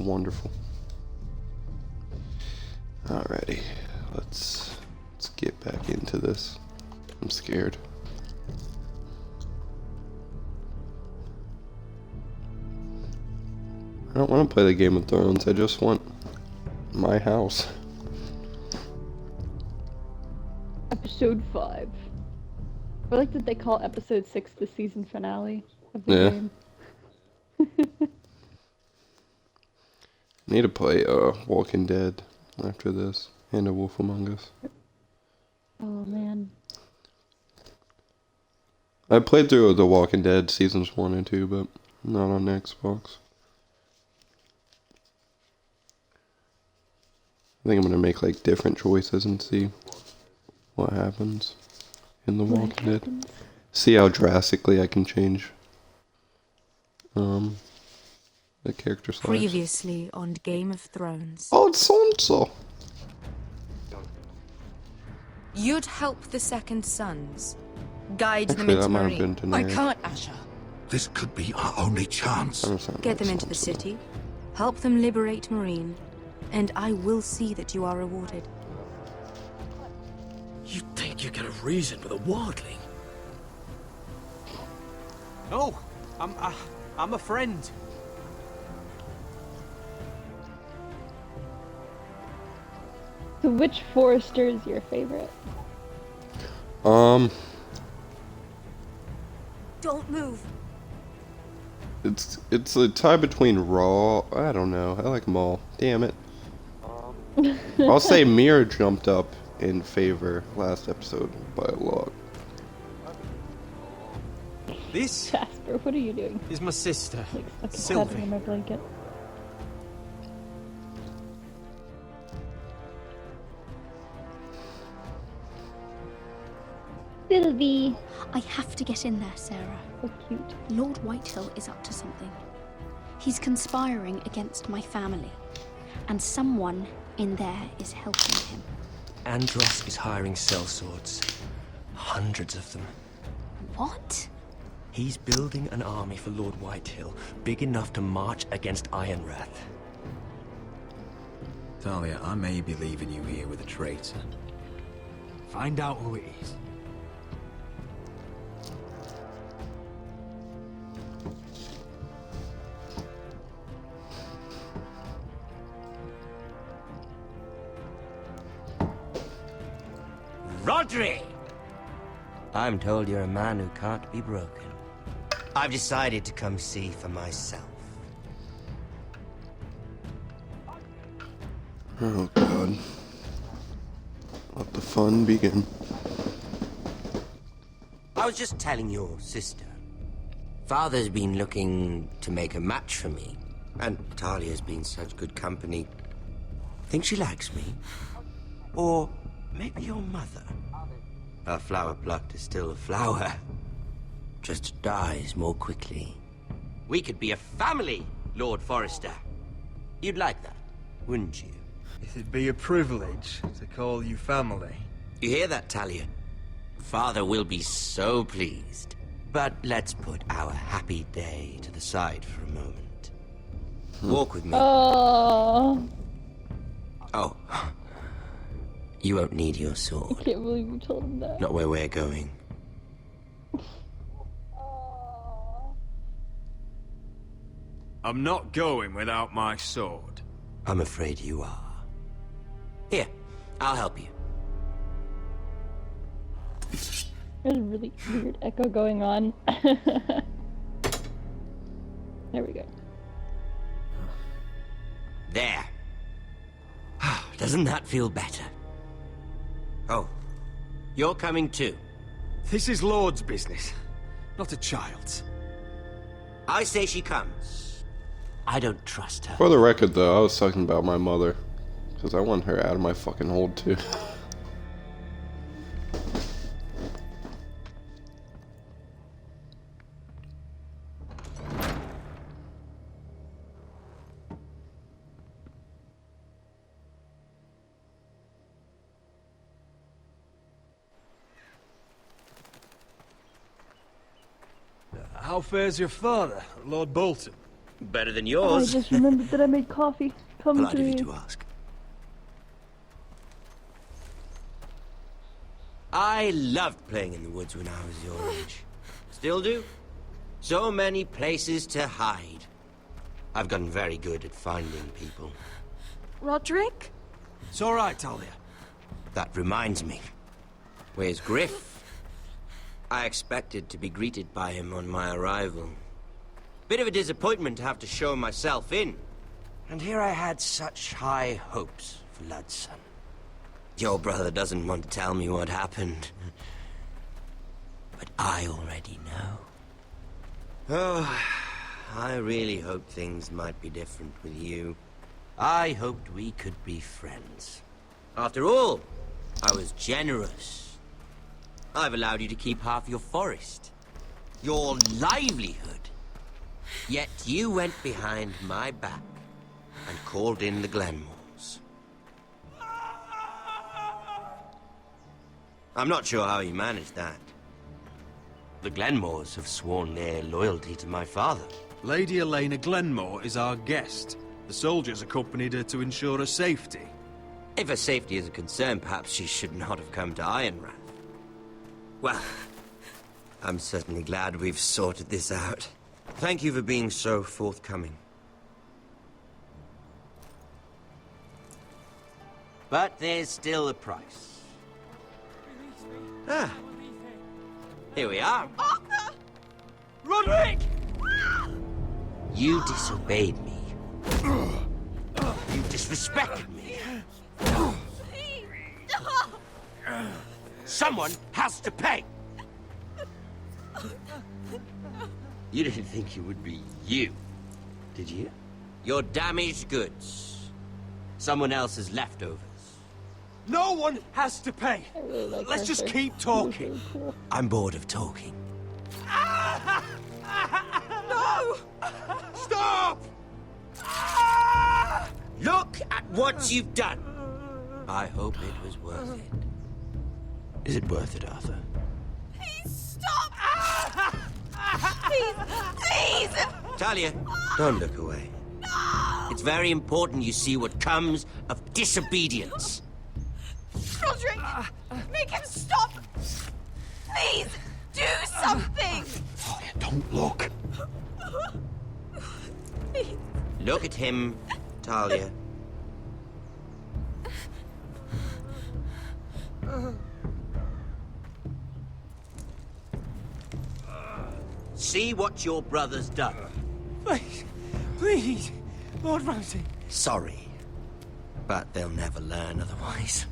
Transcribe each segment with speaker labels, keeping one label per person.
Speaker 1: wonderful. Alrighty, let's get back into this. I'm scared. I don't want to play the Game of Thrones, I just want my house.
Speaker 2: Episode 5. I like that they call episode 6 the season finale of the game.
Speaker 1: Need to play Walking Dead after this, and A Wolf Among Us.
Speaker 2: Oh man.
Speaker 1: I played through The Walking Dead seasons 1 and 2, but not on Xbox. I think I'm gonna make like different choices and see what happens in The Walking Dead. See how drastically I can change the character slides.
Speaker 3: Previously on Game of Thrones.
Speaker 1: Oh, it's Sansa!
Speaker 3: You'd help the Second Sons. Guide them
Speaker 1: Actually,
Speaker 3: into
Speaker 1: that might have been
Speaker 3: Marine. I
Speaker 1: Daenerys.
Speaker 3: can't, Asha.
Speaker 4: This could be our only chance.
Speaker 3: Get them into the city. Help them liberate Marine. And I will see that you are rewarded.
Speaker 5: You think you get a reason with a wardling? No, I'm a friend.
Speaker 2: So which Forrester is your favorite?
Speaker 3: Don't move.
Speaker 1: It's a tie between Raw. I don't know. I like them all. Damn it. I'll say Mira jumped up in favor last episode by a lot.
Speaker 5: This
Speaker 2: Jasper, what are you doing?
Speaker 5: is my sister,
Speaker 2: Like fucking
Speaker 5: Sylvie.
Speaker 2: cuddling in my blanket. Sylvie.
Speaker 6: I have to get in there, Sarah.
Speaker 2: So cute.
Speaker 6: Lord Whitehill is up to something. He's conspiring against my family. And someone in there is helping him.
Speaker 7: Andros is hiring sellswords. Hundreds of them.
Speaker 6: What?
Speaker 7: He's building an army for Lord Whitehill, big enough to march against Ironrath.
Speaker 8: Talia, I may be leaving you here with a traitor. Find out who it is.
Speaker 7: Rodri! I'm told you're a man who can't be broken. I've decided to come see for myself.
Speaker 1: Oh god. Let the fun begin.
Speaker 7: I was just telling your sister. Father's been looking to make a match for me. And Talia's been such good company. Think she likes me? Or maybe your mother? A flower plucked is still a flower. Just dies more quickly. We could be a family, Lord Forrester. You'd like that, wouldn't you?
Speaker 9: It'd be a privilege to call you family.
Speaker 7: You hear that, Talia? Father will be so pleased. But let's put our happy day to the side for a moment. Walk with me.
Speaker 2: Oh,
Speaker 7: Oh. You won't need your
Speaker 2: I
Speaker 7: sword.
Speaker 2: can't believe you told him that.
Speaker 7: Not where we're going.
Speaker 9: I'm not going without my sword.
Speaker 7: I'm afraid you are. Here, I'll help you.
Speaker 2: There's a really weird echo going on. There we go.
Speaker 7: There. Doesn't that feel better? Oh, you're coming too.
Speaker 5: This is Lord's business, not a child's.
Speaker 7: I say she comes. I don't trust her.
Speaker 1: For the record though, I was talking about my mother. Because I want her out of my fucking hold too.
Speaker 9: How fares your father, Lord Bolton?
Speaker 7: Better than
Speaker 2: I
Speaker 7: yours.
Speaker 2: just remembered that I made coffee. Come
Speaker 7: Polite
Speaker 2: to
Speaker 7: of you
Speaker 2: me.
Speaker 7: to ask. I loved playing in the woods when I was your age. Still do. So many places to hide. I've gotten very good at finding people.
Speaker 3: Roderick?
Speaker 5: It's all right, Talia.
Speaker 7: That reminds me. Where's Griff? I expected to be greeted by him on my arrival. Bit of a disappointment to have to show myself in. And here I had such high hopes for Ludson. Your brother doesn't want to tell me what happened. But I already know. Oh, I really hoped things might be different with you. I hoped we could be friends. After all, I was generous. I've allowed you to keep half your forest. Your livelihood. Yet you went behind my back and called in the Glenmores. I'm not sure how you managed that. The Glenmores have sworn their loyalty to my father.
Speaker 9: Lady Elena Glenmore is our guest. The soldiers accompanied her to ensure her safety.
Speaker 7: If her safety is a concern, perhaps she should not have come to Ironrath. Well, I'm certainly glad we've sorted this out. Thank you for being so forthcoming. But there's still a price. Ah. Here we are.
Speaker 3: Arthur!
Speaker 7: Roderick! You disobeyed me. You disrespected me. Someone has to pay! You didn't think it would be you, did you? Your damaged goods. Someone else's leftovers.
Speaker 5: No one has to pay.
Speaker 2: I really like
Speaker 5: Let's just
Speaker 2: Arthur.
Speaker 5: keep talking.
Speaker 2: He's really cool.
Speaker 7: I'm bored of talking.
Speaker 5: No! Stop!
Speaker 7: Look at what you've done! I hope it was worth it. Is it worth it, Arthur?
Speaker 3: Please stop! Please, please!
Speaker 7: Talia, don't look away. It's very important you see what comes of disobedience.
Speaker 3: Roderick, make him stop! Please, do something!
Speaker 4: Talia, don't look.
Speaker 7: Look at him, Talia. See what your brother's done.
Speaker 5: Please, please, Lord Ramsay.
Speaker 7: Sorry, but they'll never learn otherwise.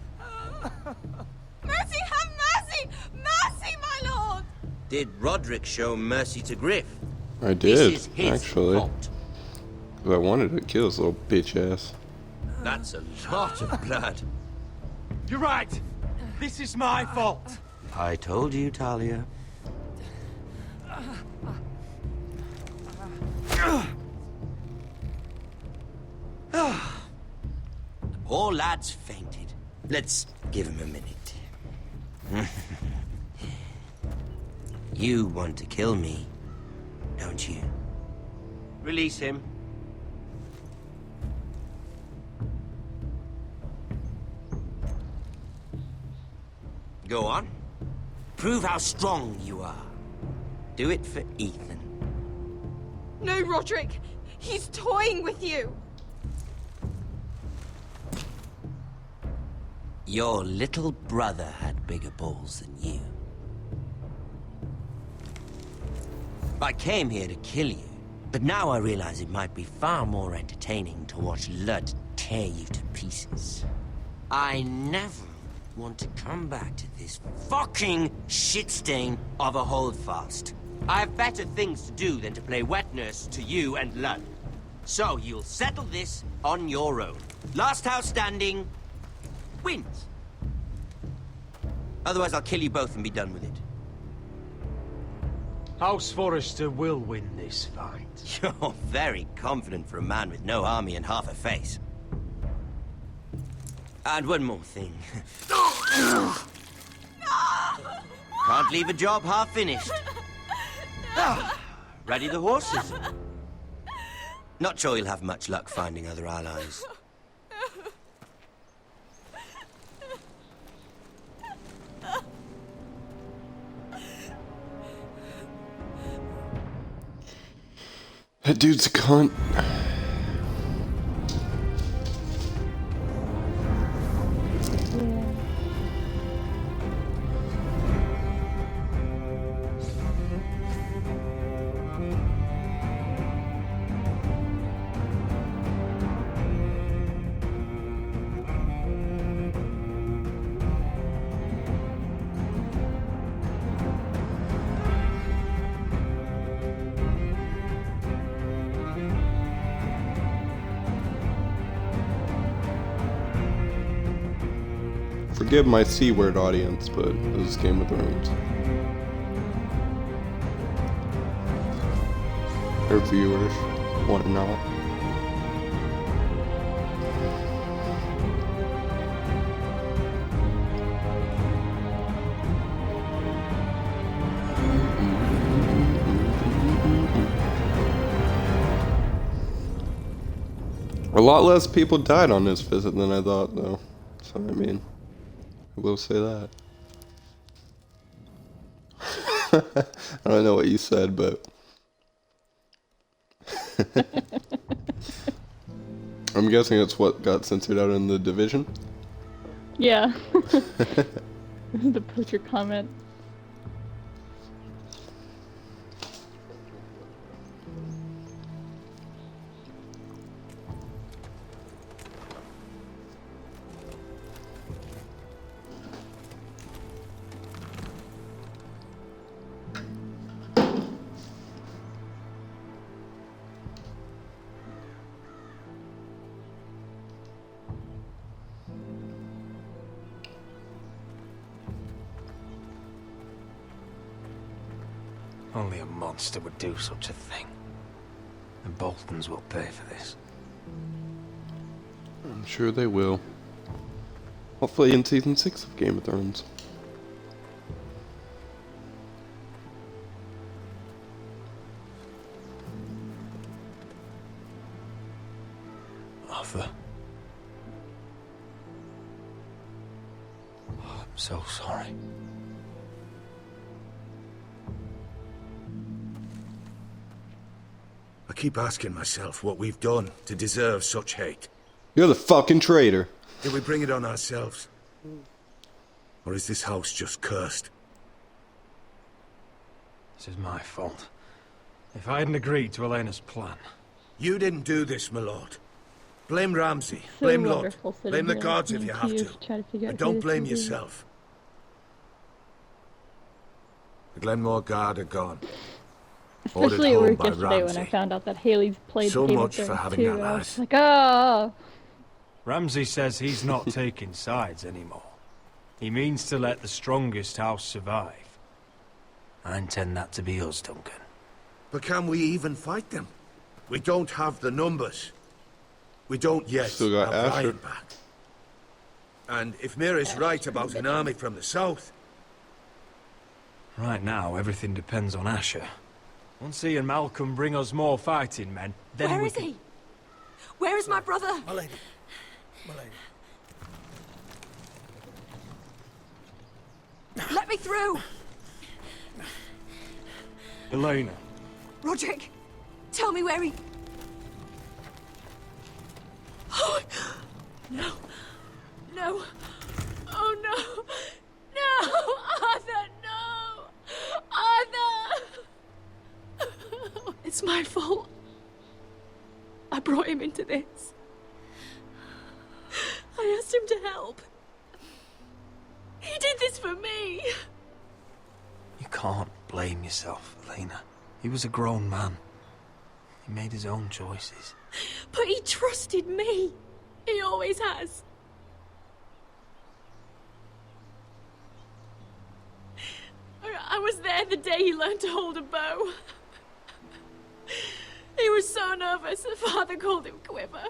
Speaker 3: Mercy, have mercy! Mercy, my lord!
Speaker 7: Did Roderick show mercy to Griff?
Speaker 1: I
Speaker 7: This
Speaker 1: did,
Speaker 7: is his
Speaker 1: actually.
Speaker 7: fault.
Speaker 1: 'Cause I wanted to kill his little bitch ass.
Speaker 7: That's a lot of blood.
Speaker 5: You're right. This is my fault.
Speaker 7: I told you, Talia. The poor lad's fainted. Let's give him a minute. You want to kill me, don't you? Release him. Go on. Prove how strong you are. Do it for Ethan.
Speaker 3: No, Roderick! He's toying with you!
Speaker 7: Your little brother had bigger balls than you. I came here to kill you, but now I realize it might be far more entertaining to watch Lud tear you to pieces. I never want to come back to this fucking shit stain of a holdfast. I have better things to do than to play wet nurse to you and Lud. So you'll settle this on your own. Last house standing wins. Otherwise I'll kill you both and be done with it.
Speaker 5: House Forrester will win this fight.
Speaker 7: You're very confident for a man with no army and half a face. And one more thing. Can't leave a job half finished. Ready the horses? Not sure you'll have much luck finding other allies.
Speaker 1: That dude's a cunt. Forgive my C-word audience, but this is Game of Thrones. Or viewers, whatnot. A lot less people died on this visit than I thought, though. So, I mean, I will say that. I don't know what you said, but... I'm guessing it's what got censored out in The Division?
Speaker 2: Yeah. The poacher comment.
Speaker 8: Only a monster would do such a thing. The Boltons will pay for this.
Speaker 1: I'm sure they will. Hopefully in Season 6 of Game of Thrones.
Speaker 8: Arthur. Oh, I'm so sorry.
Speaker 4: I keep asking myself what we've done to deserve such hate.
Speaker 1: You're the fucking traitor.
Speaker 4: Did we bring it on ourselves? Or is this house just cursed?
Speaker 8: This is my fault. If I hadn't agreed to Elena's plan...
Speaker 4: You didn't do this, my lord. Blame Ramsay,
Speaker 2: So
Speaker 4: blame Lot,
Speaker 2: wonderful sitting
Speaker 4: blame the
Speaker 2: here
Speaker 4: gods if
Speaker 2: listening
Speaker 4: you have
Speaker 2: you
Speaker 4: to.
Speaker 2: try figure out
Speaker 4: But
Speaker 2: who
Speaker 4: don't
Speaker 2: this
Speaker 4: blame
Speaker 2: is.
Speaker 4: yourself. The Glenmore Guard are gone.
Speaker 2: Especially at
Speaker 4: home
Speaker 2: work
Speaker 4: by
Speaker 2: yesterday when I
Speaker 4: Ramsay.
Speaker 2: found out that Haley's played
Speaker 4: So
Speaker 2: Game
Speaker 4: much
Speaker 2: of
Speaker 4: for
Speaker 2: Thrones
Speaker 4: having
Speaker 2: too.
Speaker 4: that
Speaker 2: I was
Speaker 4: lad.
Speaker 2: just like, ah.
Speaker 9: Ramsay says he's not taking sides anymore. He means to let the strongest house survive. I intend that to be us, Duncan.
Speaker 4: But can we even fight them? We don't have the numbers. We don't yet
Speaker 1: Still got
Speaker 4: have
Speaker 1: Asher.
Speaker 4: Ryan back. And if Mira's right about an army from the south,
Speaker 9: Right now, everything depends on Asher. Once he and Malcolm bring us more fighting men, then
Speaker 3: Where
Speaker 9: we
Speaker 3: is
Speaker 9: can...
Speaker 3: he? Where is my brother?
Speaker 4: my lady, my lady.
Speaker 3: Let me through!
Speaker 9: Elena.
Speaker 3: Roderick, tell me where he... Oh, no. No. Oh, no. No! Arthur, no! Arthur! It's my fault. I brought him into this. I asked him to help. He did this for me.
Speaker 8: You can't blame yourself, Elena. He was a grown man. He made his own choices.
Speaker 3: But he trusted me. He always has. I was there the day he learned to hold a bow. He was so nervous that Father called him Quiver.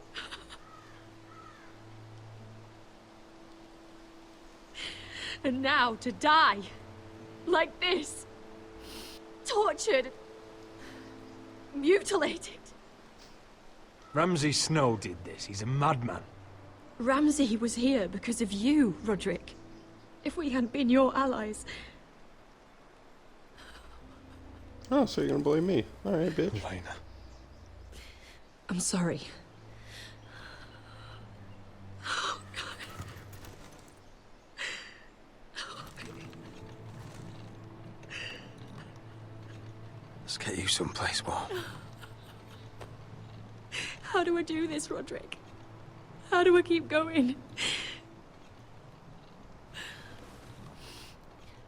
Speaker 3: And now to die. Like this. Tortured. Mutilated.
Speaker 9: Ramsay Snow did this. He's a madman.
Speaker 3: Ramsay was here because of you, Roderick. If we hadn't been your allies...
Speaker 1: Oh, so you're gonna blame me? All right, bitch.
Speaker 8: Elena.
Speaker 3: I'm sorry.
Speaker 8: Let's get you someplace warm.
Speaker 3: How do I do this, Roderick? How do I keep going?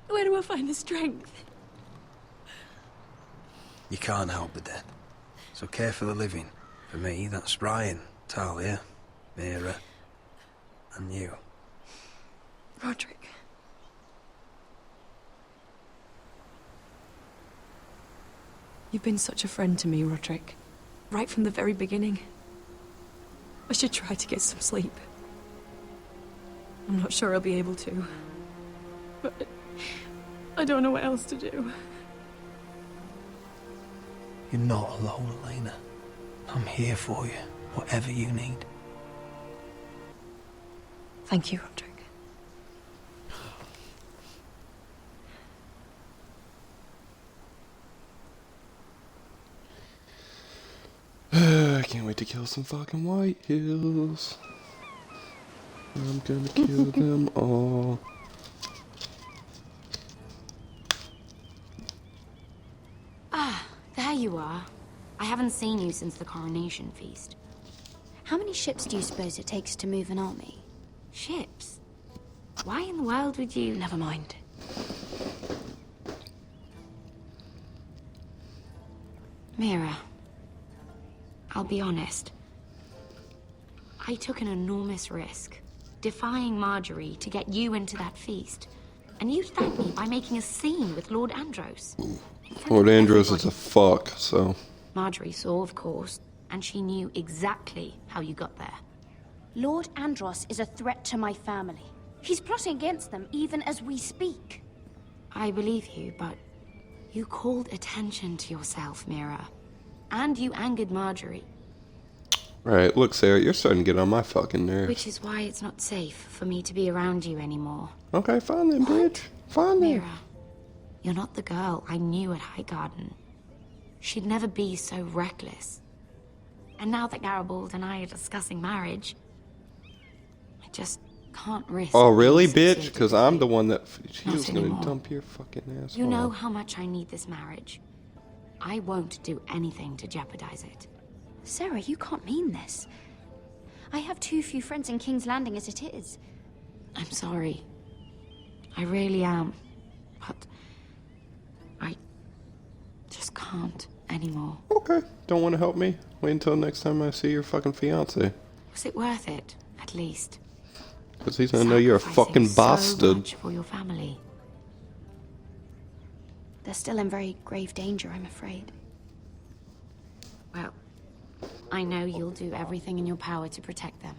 Speaker 3: Where do I find the strength?
Speaker 8: You can't help the dead. So care for the living. For me, that's Ryan, Talia, Mira, and you.
Speaker 3: Roderick. You've been such a friend to me, Roderick. Right from the very beginning. I should try to get some sleep. I'm not sure I'll be able to. But I don't know what else to do.
Speaker 8: You're not alone, Elena. I'm here for you, whatever you need.
Speaker 3: Thank you, Roderick.
Speaker 1: I can't wait to kill some fucking White Hills. I'm gonna kill them all.
Speaker 10: Ah, there you are. I haven't seen you since the coronation feast.
Speaker 6: How many ships do you suppose it takes to move an army?
Speaker 10: Ships? Why in the world would you...
Speaker 3: Never mind.
Speaker 10: Mira, I'll be honest. I took an enormous risk, defying Marjorie to get you into that feast. And you thanked me by making a scene with Lord Andros.
Speaker 1: Lord Andros is a fuck, so...
Speaker 10: Marjorie saw, of course, and she knew exactly how you got there.
Speaker 6: Lord Andros is a threat to my family. He's plotting against them even as we speak.
Speaker 10: I believe you, but you called attention to yourself, Mira. And you angered Marjorie.
Speaker 1: Right, look, Sarah, you're starting to get on my fucking nerves.
Speaker 10: Which is why it's not safe for me to be around you anymore.
Speaker 1: Okay, fine then, bitch. Fine then.
Speaker 10: Mira, you're not the girl I knew at Highgarden. She'd never be so reckless. And now that Garibald and I are discussing marriage, I just can't risk...
Speaker 1: Oh, really,
Speaker 10: being
Speaker 1: bitch? Because I'm the one that... She
Speaker 10: Not
Speaker 1: was gonna
Speaker 10: anymore.
Speaker 1: dump your fucking ass.
Speaker 10: You know how much I need this marriage. I won't do anything to jeopardize it.
Speaker 6: Sarah, you can't mean this. I have too few friends in King's Landing as it is.
Speaker 10: I'm sorry. I really am. But I just can't anymore.
Speaker 1: Okay, don't want to help me? Wait until next time I see your fucking fiance.
Speaker 10: Was it worth it, at least?
Speaker 1: Because he's gonna know you're a fucking
Speaker 10: So
Speaker 1: bastard.
Speaker 10: much for your family.
Speaker 6: They're still in very grave danger, I'm afraid.
Speaker 10: Well, I know you'll do everything in your power to protect them.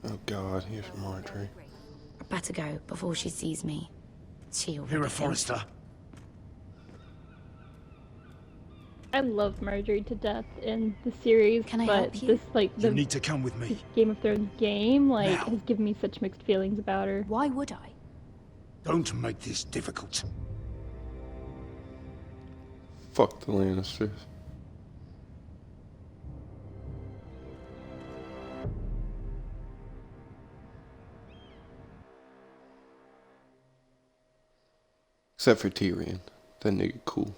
Speaker 1: Oh god, here's Marjorie.
Speaker 10: I better go before she sees me. She already
Speaker 4: Mira
Speaker 10: thinks-
Speaker 4: Forrester.
Speaker 2: I love Marjorie to death in the series,
Speaker 6: Can I
Speaker 2: but
Speaker 6: help you?
Speaker 2: this like
Speaker 4: You
Speaker 2: the
Speaker 4: need to come with me.
Speaker 2: Game of Thrones game like
Speaker 4: Now.
Speaker 2: has given me such mixed feelings about her.
Speaker 6: Why would I?
Speaker 4: Don't make this difficult.
Speaker 1: Fuck the Lannisters. Except for Tyrion. That nigga cool.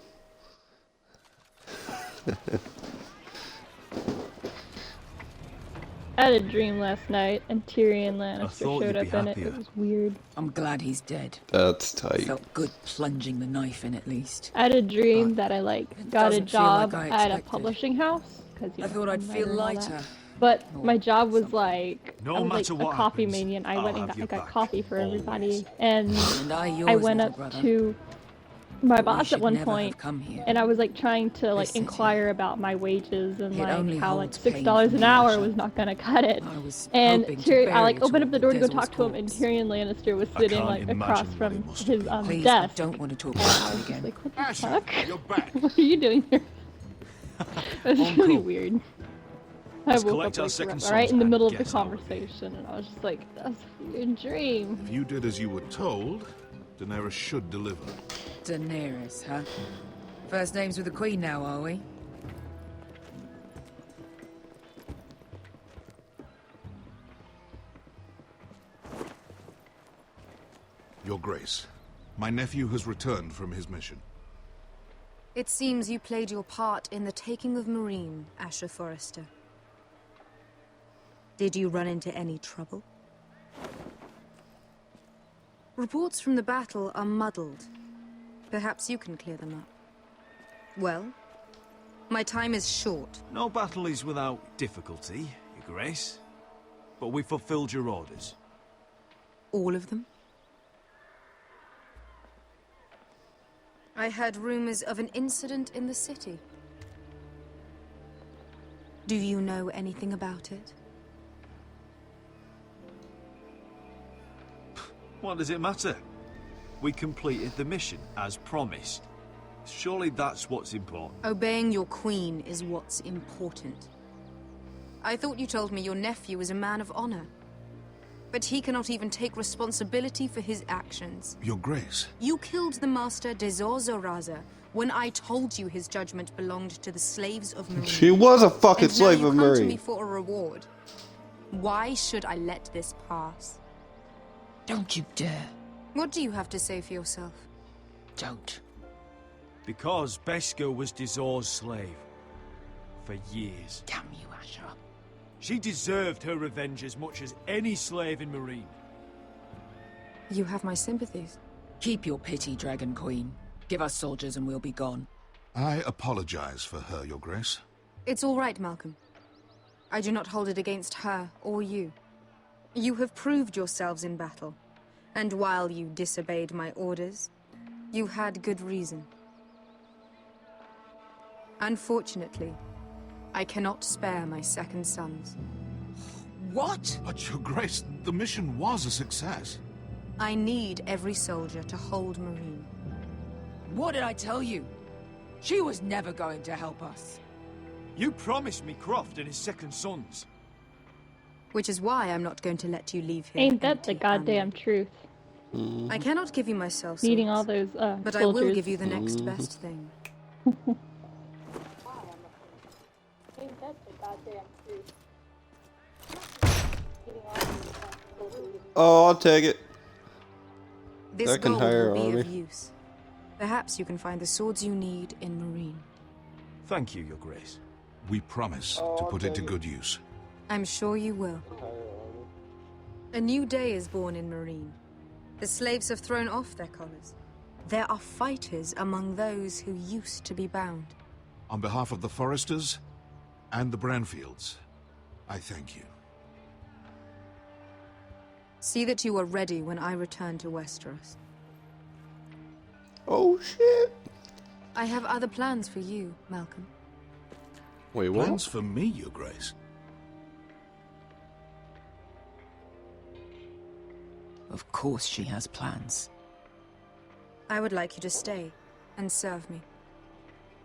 Speaker 2: I had a dream last night, and Tyrion Lannister
Speaker 5: thought
Speaker 2: showed
Speaker 5: you'd be
Speaker 2: up in it.
Speaker 5: happier.
Speaker 2: It was weird.
Speaker 11: I'm glad he's dead.
Speaker 1: That's tight.
Speaker 11: Felt good plunging the knife in at least.
Speaker 2: I had a dream that I like
Speaker 11: it
Speaker 2: got a
Speaker 11: doesn't feel
Speaker 2: job
Speaker 11: like I
Speaker 2: at a
Speaker 11: expected.
Speaker 2: publishing house because
Speaker 11: I thought I'd feel lighter.
Speaker 2: But
Speaker 11: Or
Speaker 2: my job was like
Speaker 5: No
Speaker 2: I was
Speaker 5: matter
Speaker 2: like a
Speaker 5: what
Speaker 2: coffee
Speaker 5: happens,
Speaker 2: mania, and I
Speaker 5: I'll
Speaker 2: went and
Speaker 5: have
Speaker 2: I
Speaker 5: your
Speaker 2: got
Speaker 5: back,
Speaker 2: coffee for
Speaker 5: always.
Speaker 2: everybody, and
Speaker 11: And I yours,
Speaker 2: I went
Speaker 11: little
Speaker 2: up
Speaker 11: brother.
Speaker 2: to my
Speaker 11: We
Speaker 2: boss
Speaker 11: should
Speaker 2: at one
Speaker 11: never
Speaker 2: point,
Speaker 11: have come here.
Speaker 2: and I was like trying to like
Speaker 11: This city.
Speaker 2: inquire about my wages and
Speaker 11: It only
Speaker 2: like how like
Speaker 11: holds pain
Speaker 2: $6
Speaker 11: for
Speaker 2: an
Speaker 11: me,
Speaker 2: hour
Speaker 11: Asha.
Speaker 2: was not gonna cut it.
Speaker 11: I was
Speaker 2: And
Speaker 11: hoping to
Speaker 2: I
Speaker 11: bury
Speaker 2: like
Speaker 11: it
Speaker 2: opened
Speaker 11: all
Speaker 2: up the door to go
Speaker 11: with
Speaker 2: talk to him, and
Speaker 11: Desol's
Speaker 2: Tyrion Lannister was
Speaker 5: I
Speaker 2: sitting
Speaker 5: can't
Speaker 2: like
Speaker 5: imagine
Speaker 2: across
Speaker 5: what
Speaker 2: from
Speaker 5: it must
Speaker 2: his
Speaker 5: be.
Speaker 11: Please,
Speaker 2: desk.
Speaker 11: I don't want to talk
Speaker 2: And
Speaker 11: about
Speaker 2: I
Speaker 11: it
Speaker 2: was
Speaker 11: again.
Speaker 2: just like, what the
Speaker 4: Asher,
Speaker 2: fuck?
Speaker 4: you're back.
Speaker 2: What are you doing here? It was really weird. I
Speaker 5: Let's
Speaker 2: woke
Speaker 5: collect
Speaker 2: up
Speaker 5: our
Speaker 2: like,
Speaker 5: second
Speaker 2: right in the
Speaker 5: sons
Speaker 2: middle
Speaker 5: and
Speaker 2: of the
Speaker 5: guess how we
Speaker 2: conversation, and I was just like, that's a weird dream.
Speaker 12: If you did as you were told, Daenerys should deliver.
Speaker 11: Daenerys, huh? First names with the Queen now, are we?
Speaker 12: Your Grace, my nephew has returned from his mission.
Speaker 13: It seems you played your part in the taking of Meereen, Asher Forrester. Did you run into any trouble? Reports from the battle are muddled. Perhaps you can clear them up. Well, my time is short.
Speaker 5: No battle is without difficulty, Your Grace. But we fulfilled your orders.
Speaker 13: All of them? I heard rumors of an incident in the city. Do you know anything about it?
Speaker 5: What does it matter? We completed the mission, as promised. Surely that's what's important.
Speaker 13: Obeying your queen is what's important. I thought you told me your nephew was a man of honor. But he cannot even take responsibility for his actions.
Speaker 12: Your Grace.
Speaker 13: You killed the master Dezor Zoraza when I told you his judgment belonged to the slaves of Meereen.
Speaker 1: She was a fucking
Speaker 13: And now
Speaker 1: slave
Speaker 13: you
Speaker 1: of
Speaker 13: come to me
Speaker 1: Meereen.
Speaker 13: for a reward. Why should I let this pass?
Speaker 11: Don't you dare.
Speaker 13: What do you have to say for yourself?
Speaker 11: Don't.
Speaker 5: Because Beskha was Dezor's slave. For years.
Speaker 11: Damn you, Asher.
Speaker 5: She deserved her revenge as much as any slave in Meereen.
Speaker 13: You have my sympathies.
Speaker 11: Keep your pity, Dragon Queen. Give us soldiers and we'll be gone.
Speaker 12: I apologize for her, Your Grace.
Speaker 13: It's all right, Malcolm. I do not hold it against her or you. You have proved yourselves in battle. And while you disobeyed my orders, you had good reason. Unfortunately, I cannot spare my second sons.
Speaker 11: What?
Speaker 12: But, Your Grace, the mission was a success.
Speaker 13: I need every soldier to hold Meereen.
Speaker 11: What did I tell you? She was never going to help us.
Speaker 5: You promised me Croft and his second sons.
Speaker 13: Which is why I'm not going to let you leave here.
Speaker 2: Ain't that the goddamn truth?
Speaker 13: I cannot give you my cell swords,
Speaker 2: Needing all those
Speaker 13: but
Speaker 2: soldiers.
Speaker 13: I will give you the next best thing.
Speaker 2: Ain't that the goddamn truth?
Speaker 1: Oh, I'll take it.
Speaker 13: This
Speaker 1: That can
Speaker 13: gold
Speaker 1: hire
Speaker 13: will be
Speaker 1: army.
Speaker 13: of use. Perhaps you can find the swords you need in Meereen.
Speaker 5: Thank you, Your Grace.
Speaker 12: We promise to put it to good use.
Speaker 13: I'm sure you will. A new day is born in Meereen. The slaves have thrown off their collars. There are fighters among those who used to be bound.
Speaker 12: On behalf of the Foresters and the Branfields, I thank you.
Speaker 13: See that you are ready when I return to Westeros.
Speaker 1: Oh shit.
Speaker 13: I have other plans for you, Malcolm.
Speaker 1: Wait, what?
Speaker 12: Plans for me, Your Grace.
Speaker 11: Of course she has plans.
Speaker 13: I would like you to stay and serve me.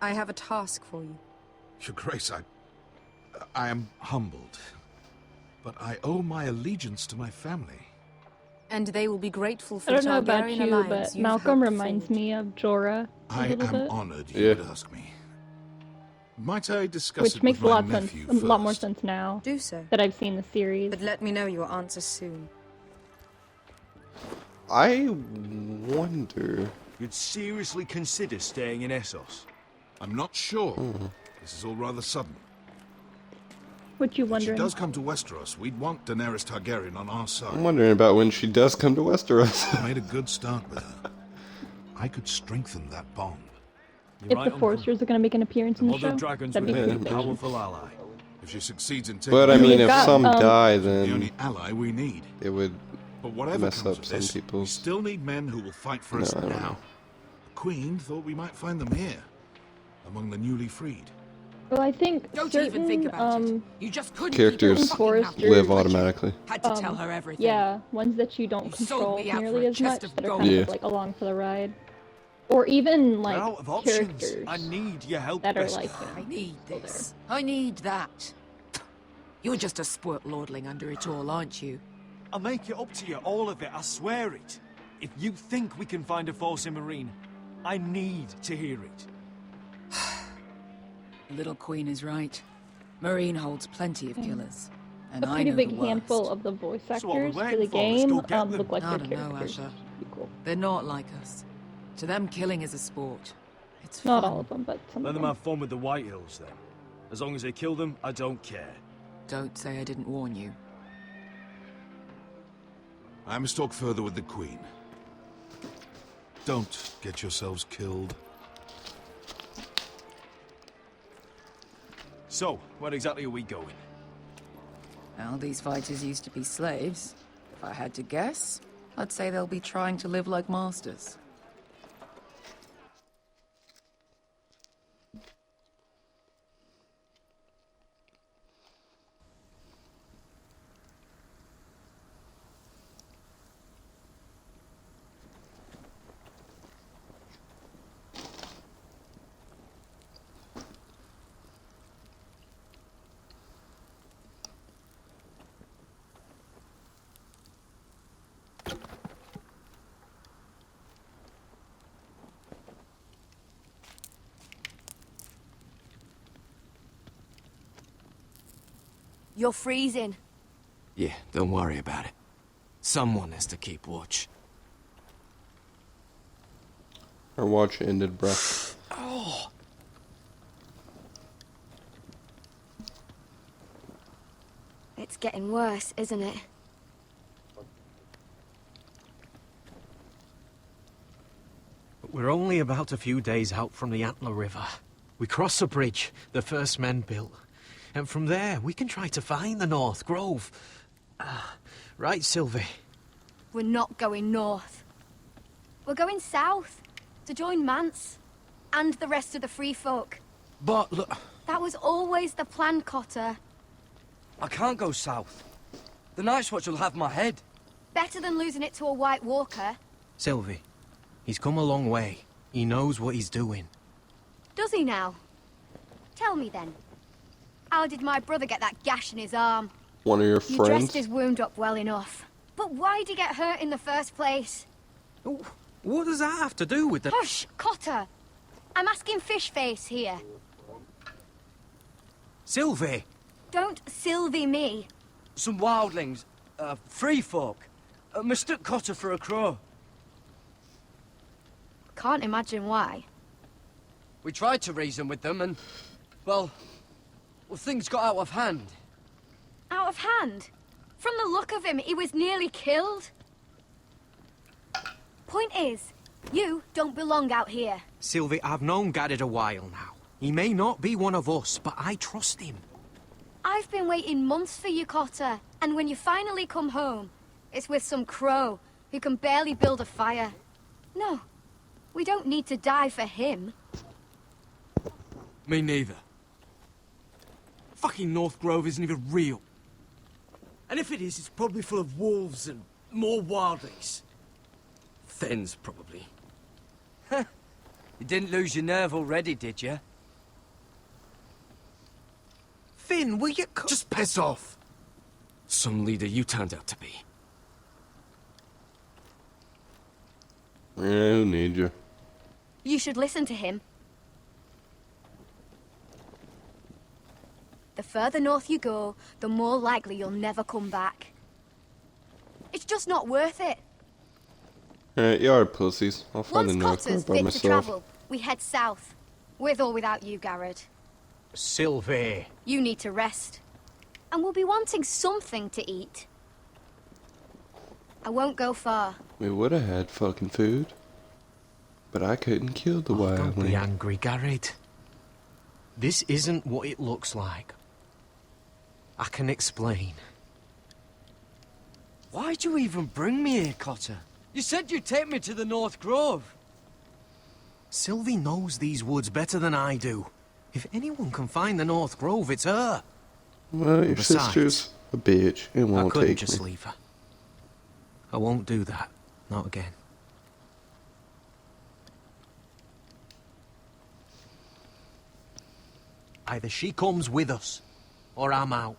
Speaker 13: I have a task for you.
Speaker 12: Your Grace, I am humbled, but I owe my allegiance to my family.
Speaker 13: And they will be grateful for
Speaker 2: I
Speaker 13: the
Speaker 2: don't know about
Speaker 13: Targaryen
Speaker 2: you,
Speaker 13: alliance
Speaker 2: but
Speaker 13: you've
Speaker 2: Malcolm
Speaker 13: helped
Speaker 2: reminds
Speaker 13: forge.
Speaker 2: me of Jorah a
Speaker 12: I
Speaker 2: little
Speaker 12: am
Speaker 2: bit.
Speaker 12: honored you would ask me. Might I discuss
Speaker 2: Which
Speaker 12: it
Speaker 2: makes
Speaker 12: with
Speaker 2: a
Speaker 12: my
Speaker 2: lot of sense,
Speaker 12: nephew
Speaker 2: a lot more
Speaker 12: first?
Speaker 2: sense now
Speaker 13: Do so.
Speaker 2: that I've seen the series.
Speaker 13: But let me know your answer soon.
Speaker 1: I wonder.
Speaker 5: You'd seriously consider staying in Essos?
Speaker 12: I'm not sure. This is all rather sudden.
Speaker 2: What you
Speaker 12: If she
Speaker 2: wondering?
Speaker 12: does come to Westeros, we'd want Daenerys Targaryen on our
Speaker 1: I'm
Speaker 12: side.
Speaker 1: wondering about when she does come to Westeros.
Speaker 12: I made a good start with her. I could strengthen that bond.
Speaker 5: You're
Speaker 2: If
Speaker 5: right,
Speaker 2: the
Speaker 5: Uncle.
Speaker 2: Foresters are going to make an appearance
Speaker 5: The
Speaker 2: in the
Speaker 5: Mother
Speaker 2: show,
Speaker 5: Dragons
Speaker 2: that'd
Speaker 5: would
Speaker 2: be
Speaker 5: be a
Speaker 2: pretty
Speaker 1: Yeah.
Speaker 2: cool.
Speaker 5: powerful ally.
Speaker 12: If she succeeds in taking
Speaker 1: But I
Speaker 2: We've
Speaker 1: mean, if
Speaker 2: got,
Speaker 1: some die,
Speaker 12: the only
Speaker 1: then
Speaker 12: ally we need.
Speaker 1: it would
Speaker 12: But whatever
Speaker 1: mess
Speaker 12: comes
Speaker 1: up
Speaker 12: of
Speaker 1: some
Speaker 12: this, we
Speaker 1: people's.
Speaker 12: still need men who will fight for
Speaker 1: No,
Speaker 12: us
Speaker 1: I don't
Speaker 12: now.
Speaker 1: know.
Speaker 12: Queen thought we might find them here, among the newly freed.
Speaker 2: Well, I think
Speaker 11: Don't
Speaker 2: certain,
Speaker 11: even think about it. You just couldn't
Speaker 1: Characters
Speaker 11: keep your fucking mouth
Speaker 2: Foresters,
Speaker 1: live
Speaker 11: shut.
Speaker 1: automatically.
Speaker 11: Had to tell her everything.
Speaker 2: Yeah, ones that you don't
Speaker 11: You
Speaker 2: control
Speaker 11: sold me out for
Speaker 2: nearly
Speaker 11: a
Speaker 2: as
Speaker 11: chest
Speaker 2: much
Speaker 11: of
Speaker 2: that are
Speaker 11: gold.
Speaker 2: kind
Speaker 1: Yeah.
Speaker 2: of like along for the ride. Or even
Speaker 5: We're
Speaker 2: like
Speaker 5: out of options.
Speaker 2: characters
Speaker 5: I need your help,
Speaker 2: that are
Speaker 5: Beskar.
Speaker 2: like,
Speaker 11: I need this. I need that. You're just a spoilt lordling under it all, aren't you?
Speaker 5: I'll make it up to you, all of it, I swear it. If you think we can find a force in Marine, I need to hear it.
Speaker 11: Little Queen is right. Marine holds plenty of killers. And
Speaker 2: a
Speaker 11: I
Speaker 2: pretty
Speaker 11: know
Speaker 2: big
Speaker 11: the worst.
Speaker 2: handful of the voice
Speaker 5: So what we're
Speaker 2: actors for
Speaker 5: waiting
Speaker 2: the
Speaker 5: for, let's
Speaker 2: game
Speaker 5: go get them.
Speaker 2: look like
Speaker 11: I
Speaker 2: their
Speaker 11: don't know,
Speaker 2: characters.
Speaker 11: Asher.
Speaker 2: Be cool.
Speaker 11: They're not like us. To them, killing is a sport. It's
Speaker 2: Not
Speaker 11: fun.
Speaker 2: all of them, but some
Speaker 5: Let
Speaker 2: of
Speaker 5: them
Speaker 2: them.
Speaker 5: have fun with the White Hills, then. As long as they kill them, I don't care.
Speaker 11: Don't say I didn't warn you.
Speaker 12: I must talk further with the Queen. Don't get yourselves killed.
Speaker 5: So, where exactly are we going?
Speaker 11: Well, these fighters used to be slaves. If I had to guess, I'd say they'll be trying to live like masters.
Speaker 14: You're freezing.
Speaker 15: Yeah, don't worry about it. Someone has to keep watch.
Speaker 1: Our watch ended, bruh.
Speaker 15: Oh!
Speaker 14: It's getting worse, isn't it?
Speaker 9: We're only about a few days out from the Antler River. We cross a bridge the first men built. And from there, we can try to find the North Grove. Right, Sylvie?
Speaker 14: We're not going north. We're going south to join Mance and the rest of the free folk.
Speaker 15: But look,
Speaker 14: That was always the plan, Cotter.
Speaker 15: I can't go south. The Night's Watch will have my head.
Speaker 14: Better than losing it to a White Walker.
Speaker 9: Sylvie, he's come a long way. He knows what he's doing.
Speaker 14: Does he now? Tell me then. How did my brother get that gash in his arm?
Speaker 1: One of your
Speaker 14: You
Speaker 1: friends?
Speaker 14: dressed his wound up well enough. But why'd he get hurt in the first place?
Speaker 9: What does that have to do with the...
Speaker 14: Hush, Cotter! I'm asking Fishface here.
Speaker 9: Sylvie!
Speaker 14: Don't Sylvie me.
Speaker 15: Some wildlings, free folk, mistook Cotter for a crow.
Speaker 14: Can't imagine why.
Speaker 15: We tried to reason with them and, well, things got out of hand.
Speaker 14: Out of hand? From the look of him, he was nearly killed. Point is, you don't belong out here.
Speaker 9: Sylvie, I've known Garrett a while now. He may not be one of us, but I trust him.
Speaker 14: I've been waiting months for you, Cotter. And when you finally come home, it's with some crow who can barely build a fire. No, we don't need to die for him.
Speaker 15: Me neither. Fucking North Grove isn't even real. And if it is, it's probably full of wolves and more wildlings. Thens, probably. You didn't lose your nerve already, did you?
Speaker 9: Finn, will you...
Speaker 15: Just piss off! Some leader you turned out to be.
Speaker 1: Yeah, who needs you?
Speaker 14: You should listen to him. The further north you go, the more likely you'll never come back. It's just not worth it.
Speaker 1: Alright, you are pussies. I'll find
Speaker 14: Once
Speaker 1: the North
Speaker 14: Cotter's
Speaker 1: Grove by
Speaker 14: fit to
Speaker 1: myself.
Speaker 14: travel, we head south. With or without you, Garrett.
Speaker 9: Sylvie.
Speaker 14: You need to rest. And we'll be wanting something to eat. I won't go far.
Speaker 1: We would have had fucking food. But I couldn't kill the
Speaker 9: Don't be
Speaker 1: wildling.
Speaker 9: angry, Garrett. This isn't what it looks like. I can explain.
Speaker 15: Why'd you even bring me here, Cotter? You said you'd take me to the North Grove.
Speaker 9: Sylvie knows these woods better than I do. If anyone can find the North Grove, it's her.
Speaker 1: Well, your
Speaker 9: Besides,
Speaker 1: sister's a bitch. It
Speaker 9: I
Speaker 1: won't
Speaker 9: couldn't
Speaker 1: take
Speaker 9: just
Speaker 1: me.
Speaker 9: leave her. I won't do that. Not again. Either she comes with us, or I'm out.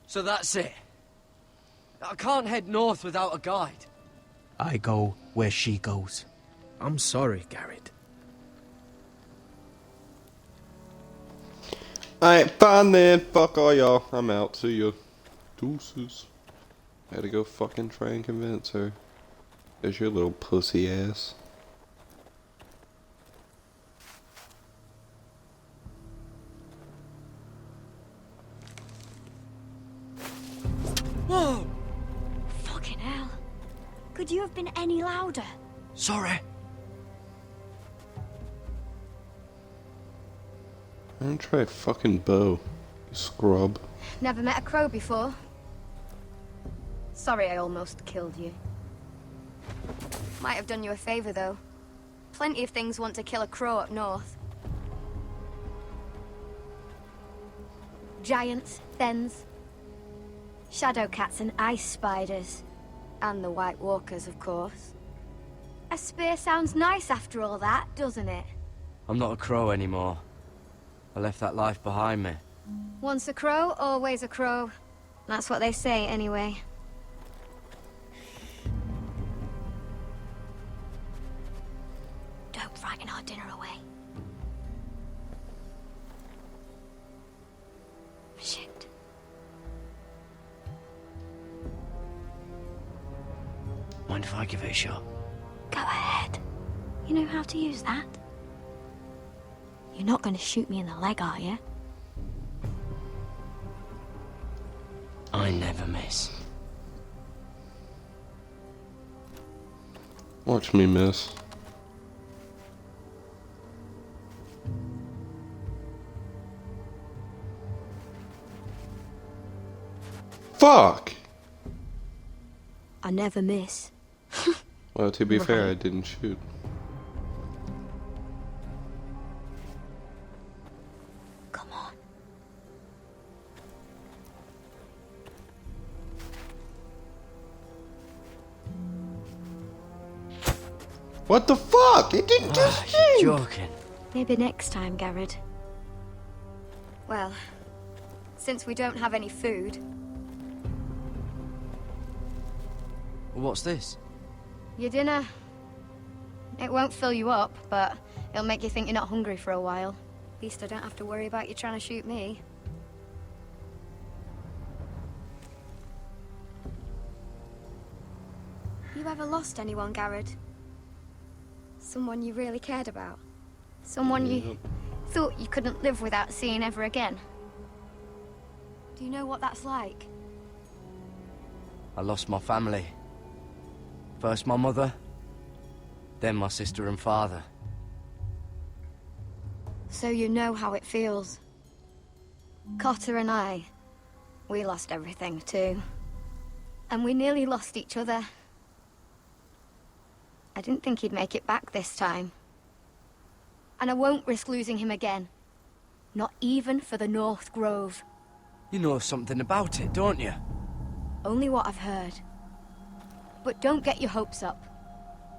Speaker 15: So that's it. I can't head north without a guide.
Speaker 9: I go where she goes. I'm sorry, Garrett.
Speaker 1: Alright, fine then. Fuck all y'all. I'm out. See ya. Deuces. Had to go fucking try and convince her. There's your little pussy ass.
Speaker 6: Whoa! Fucking hell. Could you have been any louder?
Speaker 15: Sorry.
Speaker 1: I don't try a fucking bow, you scrub.
Speaker 14: Never met a crow before. Sorry I almost killed you. Might have done you a favor, though. Plenty of things want to kill a crow up north. Giants, thens, shadow cats and ice spiders. And the White Walkers, of course. A spear sounds nice after all that, doesn't it?
Speaker 15: I'm not a crow anymore. I left that life behind me.
Speaker 14: Once a crow, always a crow. That's what they say, anyway.
Speaker 6: Don't frighten our dinner away. Shit.
Speaker 15: Mind if I give it a shot?
Speaker 6: Go ahead. You know how to use that? You're not going to shoot me in the leg, are you?
Speaker 15: I never miss.
Speaker 1: Watch me miss. Fuck!
Speaker 6: I never miss.
Speaker 1: Well, to be fair, I didn't shoot.
Speaker 6: Come on.
Speaker 1: What the fuck? It didn't do shit!
Speaker 15: You're joking.
Speaker 6: Maybe next time, Garrett.
Speaker 14: Well, since we don't have any food,
Speaker 15: What's this?
Speaker 14: your dinner. It won't fill you up, but it'll make you think you're not hungry for a while. At least I don't have to worry about you trying to shoot me. You ever lost anyone, Garrett? Someone you really cared about? Someone you thought you couldn't live without seeing ever again? Do you know what that's like?
Speaker 15: I lost my family. First my mother, then my sister and father.
Speaker 14: So you know how it feels. Cotter and I, we lost everything too. And we nearly lost each other. I didn't think he'd make it back this time. And I won't risk losing him again. Not even for the North Grove.
Speaker 15: You know something about it, don't you?
Speaker 14: Only what I've heard. But don't get your hopes up.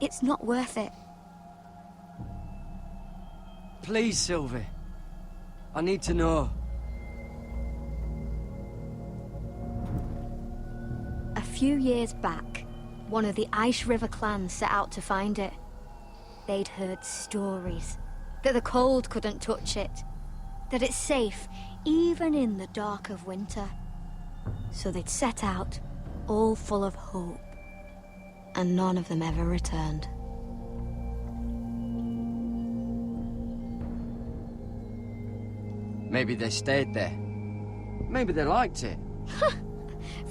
Speaker 14: It's not worth it.
Speaker 15: Please, Sylvie. I need to know.
Speaker 14: A few years back, one of the Ice River clans set out to find it. They'd heard stories that the cold couldn't touch it, that it's safe even in the dark of winter. So they'd set out, all full of hope, and none of them ever returned.
Speaker 15: Maybe they stayed there. Maybe they liked it.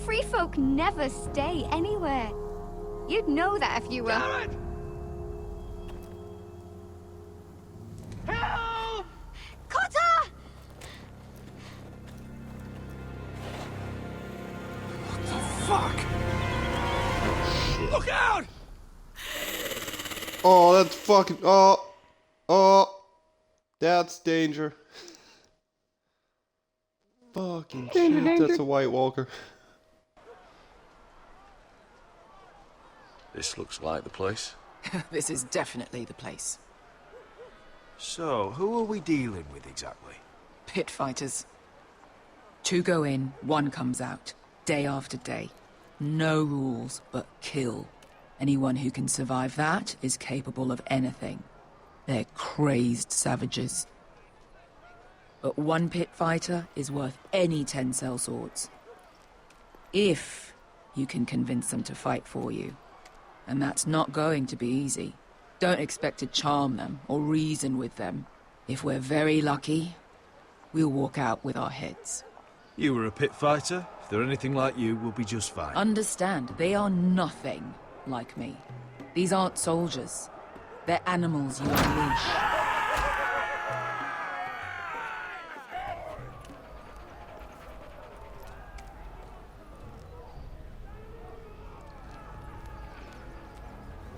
Speaker 14: Free folk never stay anywhere. You'd know that if you were...
Speaker 15: Garrett!
Speaker 14: Help! Cotter!
Speaker 15: Fuck! Look out!
Speaker 1: Oh, that's fucking. Oh. That's danger. Fucking
Speaker 2: Danger,
Speaker 1: shit,
Speaker 2: danger.
Speaker 1: that's a White Walker.
Speaker 12: This looks like the place.
Speaker 11: This is definitely the place.
Speaker 5: So, who are we dealing with exactly?
Speaker 11: Pit fighters. 2 go in, 1 comes out. Day after day. No rules, but kill. Anyone who can survive that is capable of anything. They're crazed savages. But 1 pit fighter is worth any 10 sellswords. If you can convince them to fight for you. And that's not going to be easy. Don't expect to charm them or reason with them. If we're very lucky, we'll walk out with our heads.
Speaker 5: You were a pit fighter. If they're anything like you, we'll be just fine.
Speaker 11: Understand, they are nothing like me. These aren't soldiers. They're animals you unleash.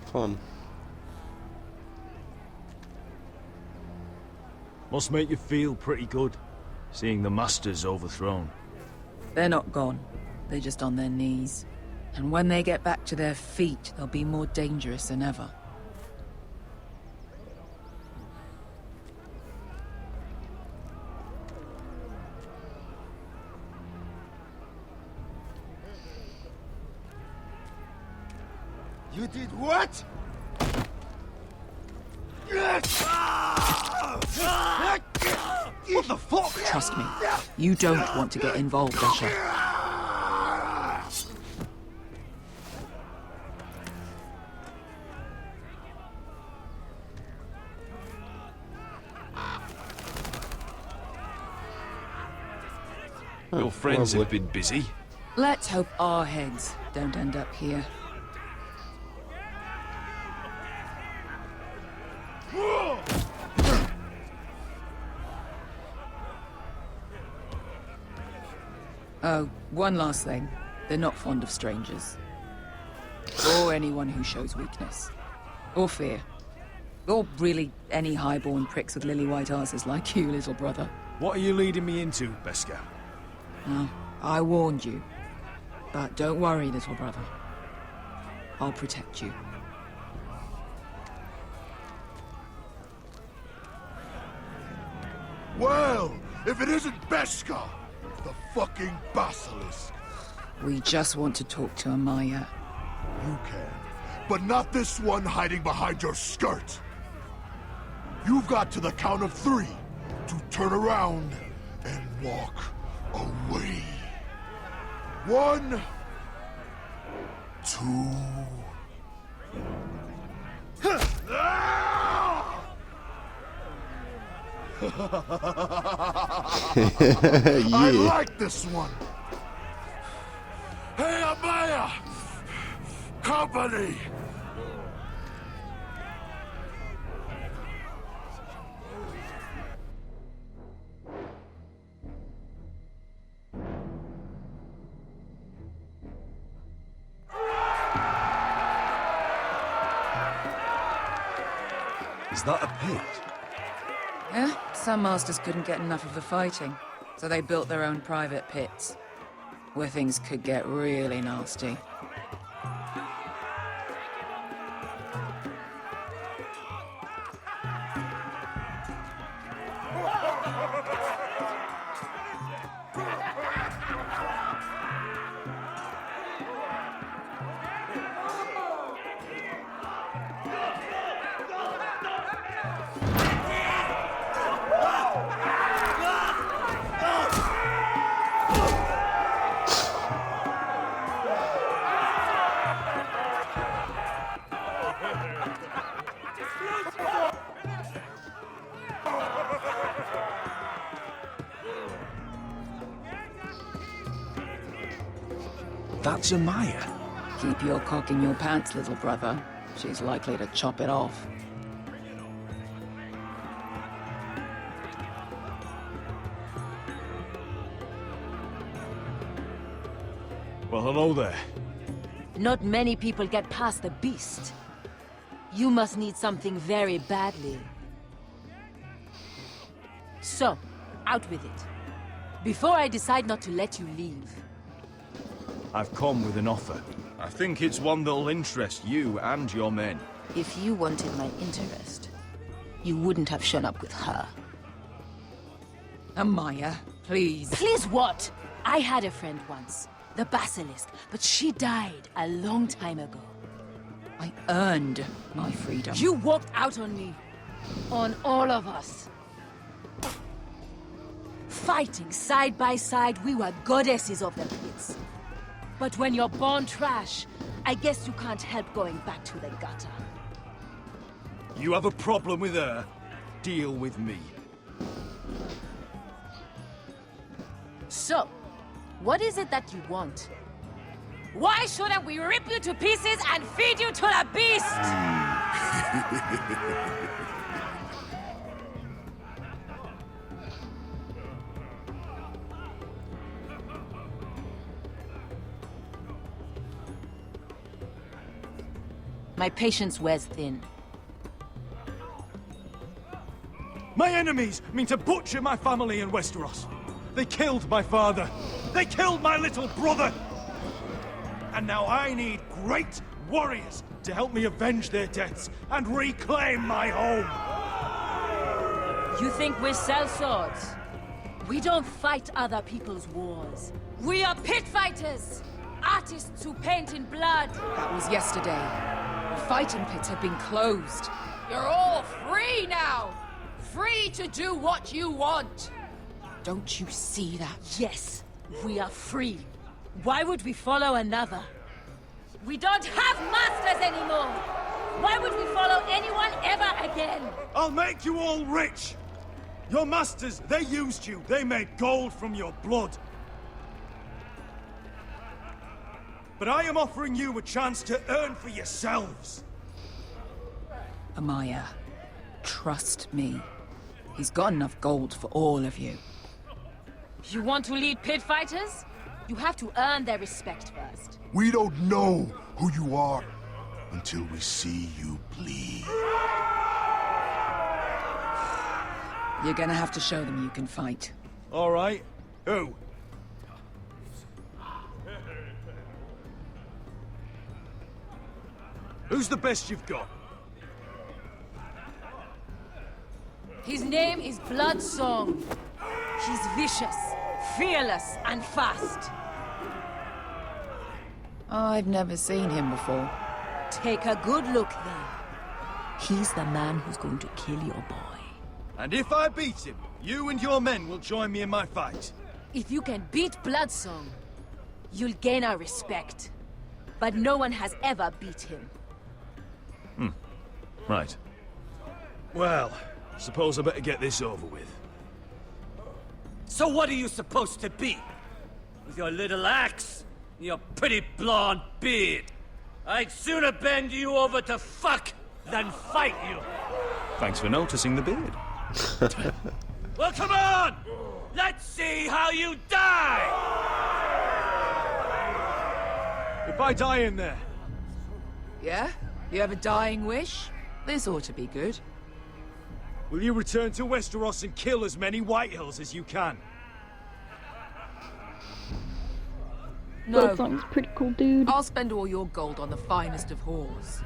Speaker 1: Fun.
Speaker 5: Must make you feel pretty good, seeing the Masters overthrown.
Speaker 11: They're not gone. They're just on their knees. And when they get back to their feet, they'll be more dangerous than ever.
Speaker 4: You did what?
Speaker 5: What the fuck?
Speaker 11: Trust me, you don't want to get involved, Usher.
Speaker 5: Your friends
Speaker 1: lovely.
Speaker 5: have been busy.
Speaker 11: Let's hope our heads don't end up here. Oh, one last thing. They're not fond of strangers. Or anyone who shows weakness. Or fear. Or really any highborn pricks with lily-white asses like you, little brother.
Speaker 5: What are you leading me into, Beskar?
Speaker 11: Oh, I warned you. But don't worry, little brother. I'll protect you.
Speaker 4: Well, if it isn't Beskar, the fucking basilisk.
Speaker 11: We just want to talk to Amaya.
Speaker 4: You can, but not this one hiding behind your skirt. You've got to the count of 3 to turn around and walk away. 1, 2. I like this one. Hey, Amaya! Company!
Speaker 5: Is that a pit?
Speaker 11: Yeah, some masters couldn't get enough of the fighting, so they built their own private pits, where things could get really nasty.
Speaker 5: That's Amaya.
Speaker 11: Keep your cock in your pants, little brother. She's likely to chop it off.
Speaker 5: Well, hello there.
Speaker 16: Not many people get past the beast. You must need something very badly. So, out with it. Before I decide not to let you leave.
Speaker 5: I've come with an offer. I think it's one that'll interest you and your men.
Speaker 16: If you wanted my interest, you wouldn't have shown up with her.
Speaker 11: Amaya, please.
Speaker 16: Please what? I had a friend once, the Basilisk, but she died a long time ago.
Speaker 11: I earned my freedom.
Speaker 16: You walked out on me. On all of us. Fighting side by side, we were goddesses of the pits. But when you're born trash, I guess you can't help going back to the gutter.
Speaker 5: You have a problem with her? Deal with me.
Speaker 16: So, what is it that you want? Why shouldn't we rip you to pieces and feed you to the beast? My patience wears thin.
Speaker 5: My enemies mean to butcher my family in Westeros. They killed my father. They killed my little brother. And now I need great warriors to help me avenge their deaths and reclaim my home.
Speaker 16: You think we sell swords? We don't fight other people's wars. We are pit fighters! Artists who paint in blood!
Speaker 11: That was yesterday. The fighting pits have been closed. You're all free now! Free to do what you want! Don't you see that?
Speaker 16: Yes, we are free. Why would we follow another? We don't have masters anymore! Why would we follow anyone ever again?
Speaker 5: I'll make you all rich! Your masters, they used you. They made gold from your blood. But I am offering you a chance to earn for yourselves.
Speaker 11: Amaya, trust me. He's got enough gold for all of you.
Speaker 16: You want to lead pit fighters? You have to earn their respect first.
Speaker 4: We don't know who you are until we see you bleed.
Speaker 11: You're gonna have to show them you can fight.
Speaker 5: All right. Who? Who's the best you've got?
Speaker 16: His name is Bloodsong. He's vicious, fearless, and fast.
Speaker 11: I've never seen him before.
Speaker 16: Take a good look then. He's the man who's going to kill your boy.
Speaker 5: And if I beat him, you and your men will join me in my fight.
Speaker 16: If you can beat Bloodsong, you'll gain our respect. But no one has ever beat him.
Speaker 5: Right. Well, suppose I better get this over with.
Speaker 15: So what are you supposed to be? With your little axe and your pretty blonde beard? I'd sooner bend you over to fuck than fight you.
Speaker 5: Thanks for noticing the beard.
Speaker 15: Well, come on! Let's see how you die!
Speaker 5: If I die in there,
Speaker 11: Yeah? You have a dying wish? This ought to be good.
Speaker 5: will you return to Westeros and kill as many Whitehills as you can?
Speaker 11: No.
Speaker 2: Bloodsong's a pretty cool dude.
Speaker 11: I'll spend all your gold on the finest of whores.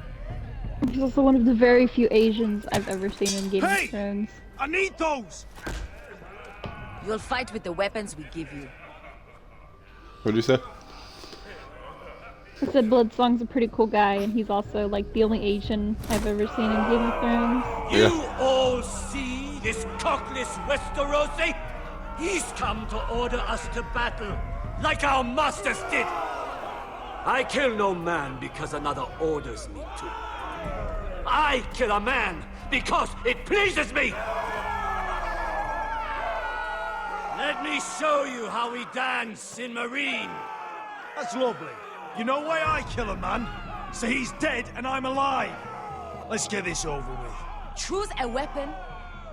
Speaker 2: He's also one of the very few Asians I've ever seen in Game of Thrones.
Speaker 5: I need those!
Speaker 16: You'll fight with the weapons we give you.
Speaker 1: What'd you say?
Speaker 2: I said Bloodsong's a pretty cool guy, and he's also like the only Asian I've ever seen in Game of Thrones.
Speaker 15: You all see this cockless Westerosi? He's come to order us to battle, like our masters did. I kill no man because another orders me to. I kill a man because it pleases me! Let me show you how we dance in Marine.
Speaker 5: That's lovely. You know why I kill a man? So he's dead and I'm alive. Let's get this over with.
Speaker 16: Choose a weapon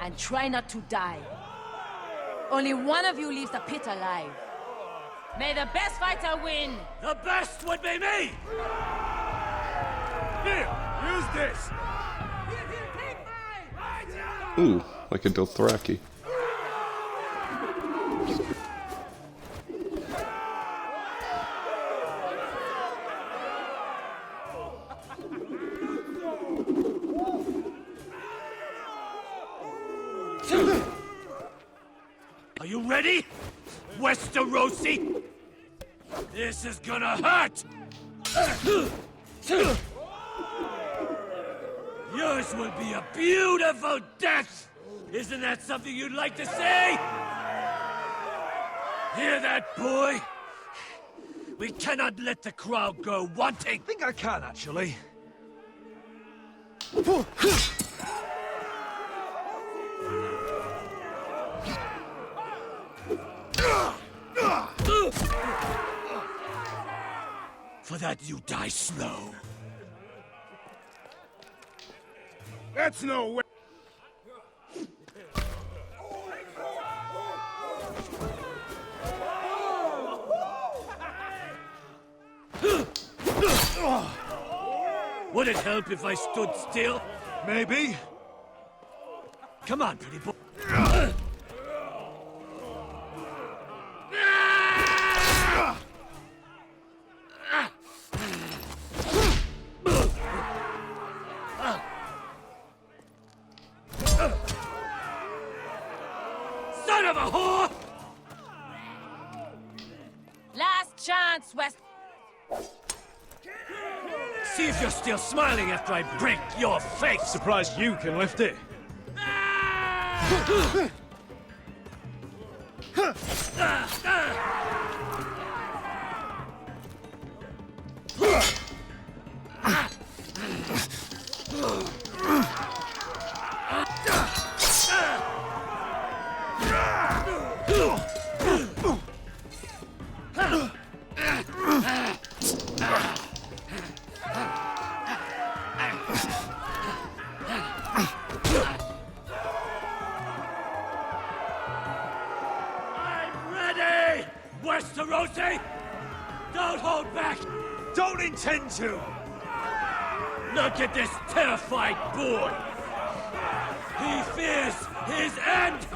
Speaker 16: and try not to die. Only one of you leaves the pit alive. May the best fighter win!
Speaker 15: The best would be me!
Speaker 5: Here, use this!
Speaker 1: Ooh, like a Dothraki.
Speaker 5: Are you ready? Westerosi? This is gonna hurt! Yours will be a beautiful death! Isn't that something you'd like to say? Hear that, boy? We cannot let the crowd go wanting! I think I can, actually. For that, you die slow.
Speaker 4: That's no way.
Speaker 5: Would it help if I stood still? Maybe. Come on, pretty boy. Son of a whore!
Speaker 16: Last chance, West.
Speaker 5: See if you're still smiling after I break your face.
Speaker 17: Surprised you can lift it.
Speaker 5: I'm ready! Westerosi! Don't hold back! Don't intend to! Look at this terrified boy! He fears his end!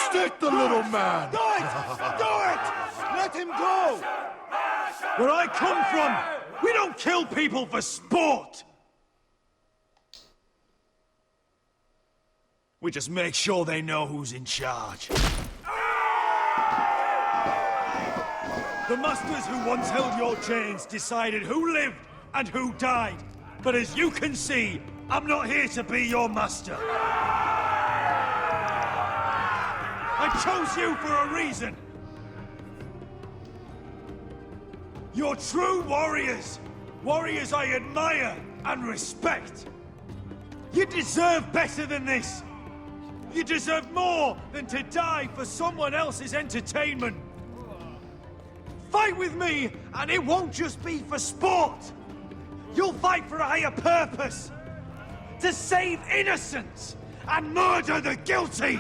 Speaker 4: Stick the little man!
Speaker 5: Do it! Do it! Let him go! Where I come from, we don't kill people for sport! We just make sure they know who's in charge. The masters who once held your chains decided who lived and who died. But as you can see, I'm not here to be your master. I chose you for a reason. You're true warriors. Warriors I admire and respect. You deserve better than this. You deserve more than to die for someone else's entertainment. Fight with me, and it won't just be for sport. You'll fight for a higher purpose. To save innocents and murder the guilty.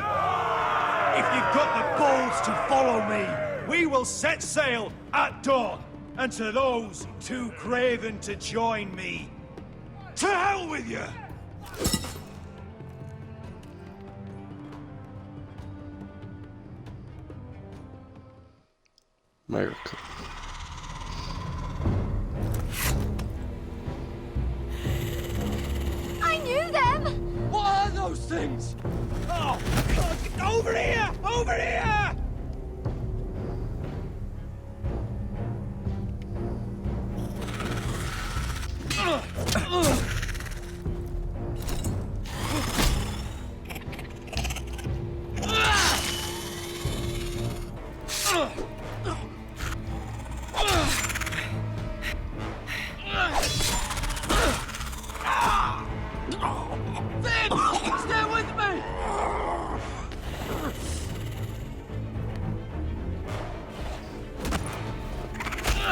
Speaker 5: If you've got the balls to follow me, we will set sail at dawn. And to those too craven to join me, to hell with you!
Speaker 1: America.
Speaker 14: I knew them!
Speaker 5: What are those things? Oh, God, over here! Over here!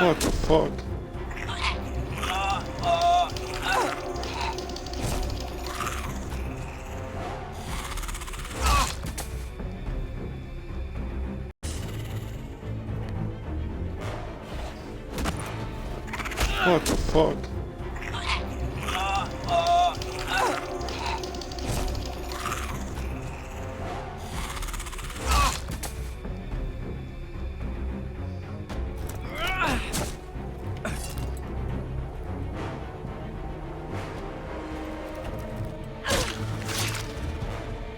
Speaker 1: What the fuck? What the fuck?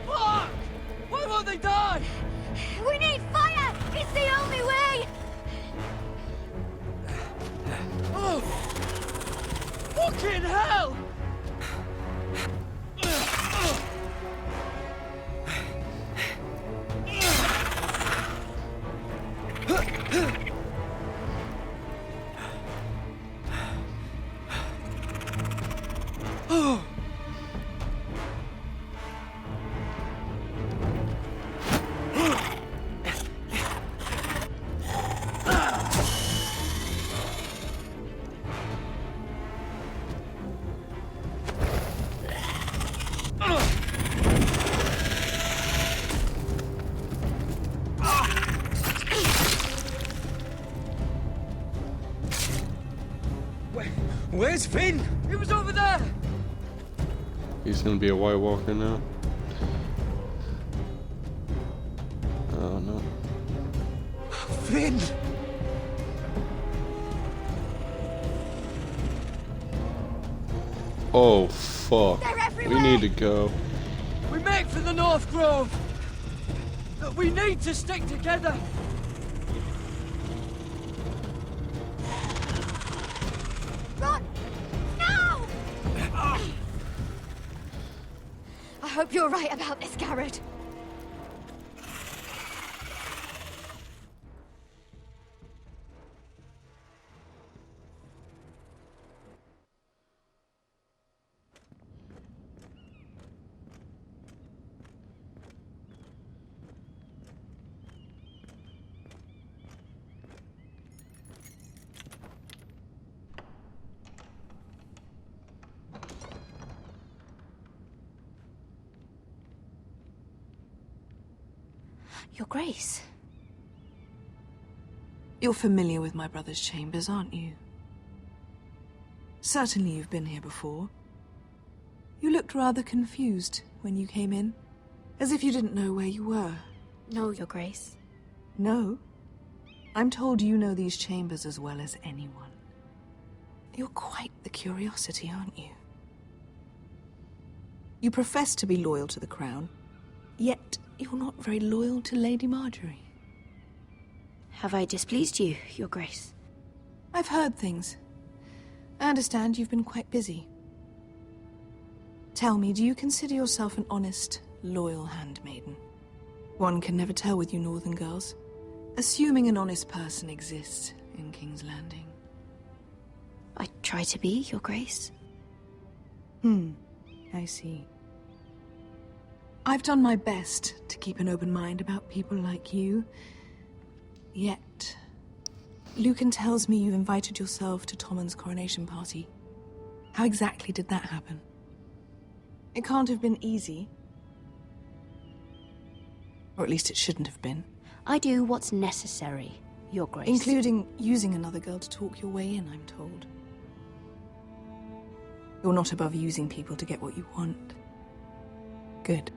Speaker 15: Fuck! Why won't they die?
Speaker 14: We need fire! It's the only way!
Speaker 15: Oh! Fucking hell! Where's Finn? He was over there!
Speaker 1: He's gonna be a White Walker now. Oh no.
Speaker 15: Finn!
Speaker 1: Oh fuck. We need to go.
Speaker 15: We make for the North Grove! But we need to stick together!
Speaker 14: Run! No! I hope you're right about this, Garrett.
Speaker 10: Your Grace.
Speaker 3: You're familiar with my brother's chambers, aren't you? Certainly you've been here before. You looked rather confused when you came in, as if you didn't know where you were.
Speaker 10: No, Your Grace.
Speaker 3: No? I'm told you know these chambers as well as anyone. You're quite the curiosity, aren't you? You profess to be loyal to the crown, yet you're not very loyal to Lady Marjorie.
Speaker 10: Have I displeased you, Your Grace?
Speaker 3: I've heard things. I understand you've been quite busy. Tell me, do you consider yourself an honest, loyal handmaiden? One can never tell with you northern girls. Assuming an honest person exists in King's Landing.
Speaker 10: I try to be, Your Grace.
Speaker 3: I see. I've done my best to keep an open mind about people like you. Yet, Lucan tells me you invited yourself to Tommen's coronation party. How exactly did that happen? It can't have been easy. Or at least it shouldn't have been.
Speaker 10: I do what's necessary, Your Grace.
Speaker 3: Including using another girl to talk your way in, I'm told. You're not above using people to get what you want. Good.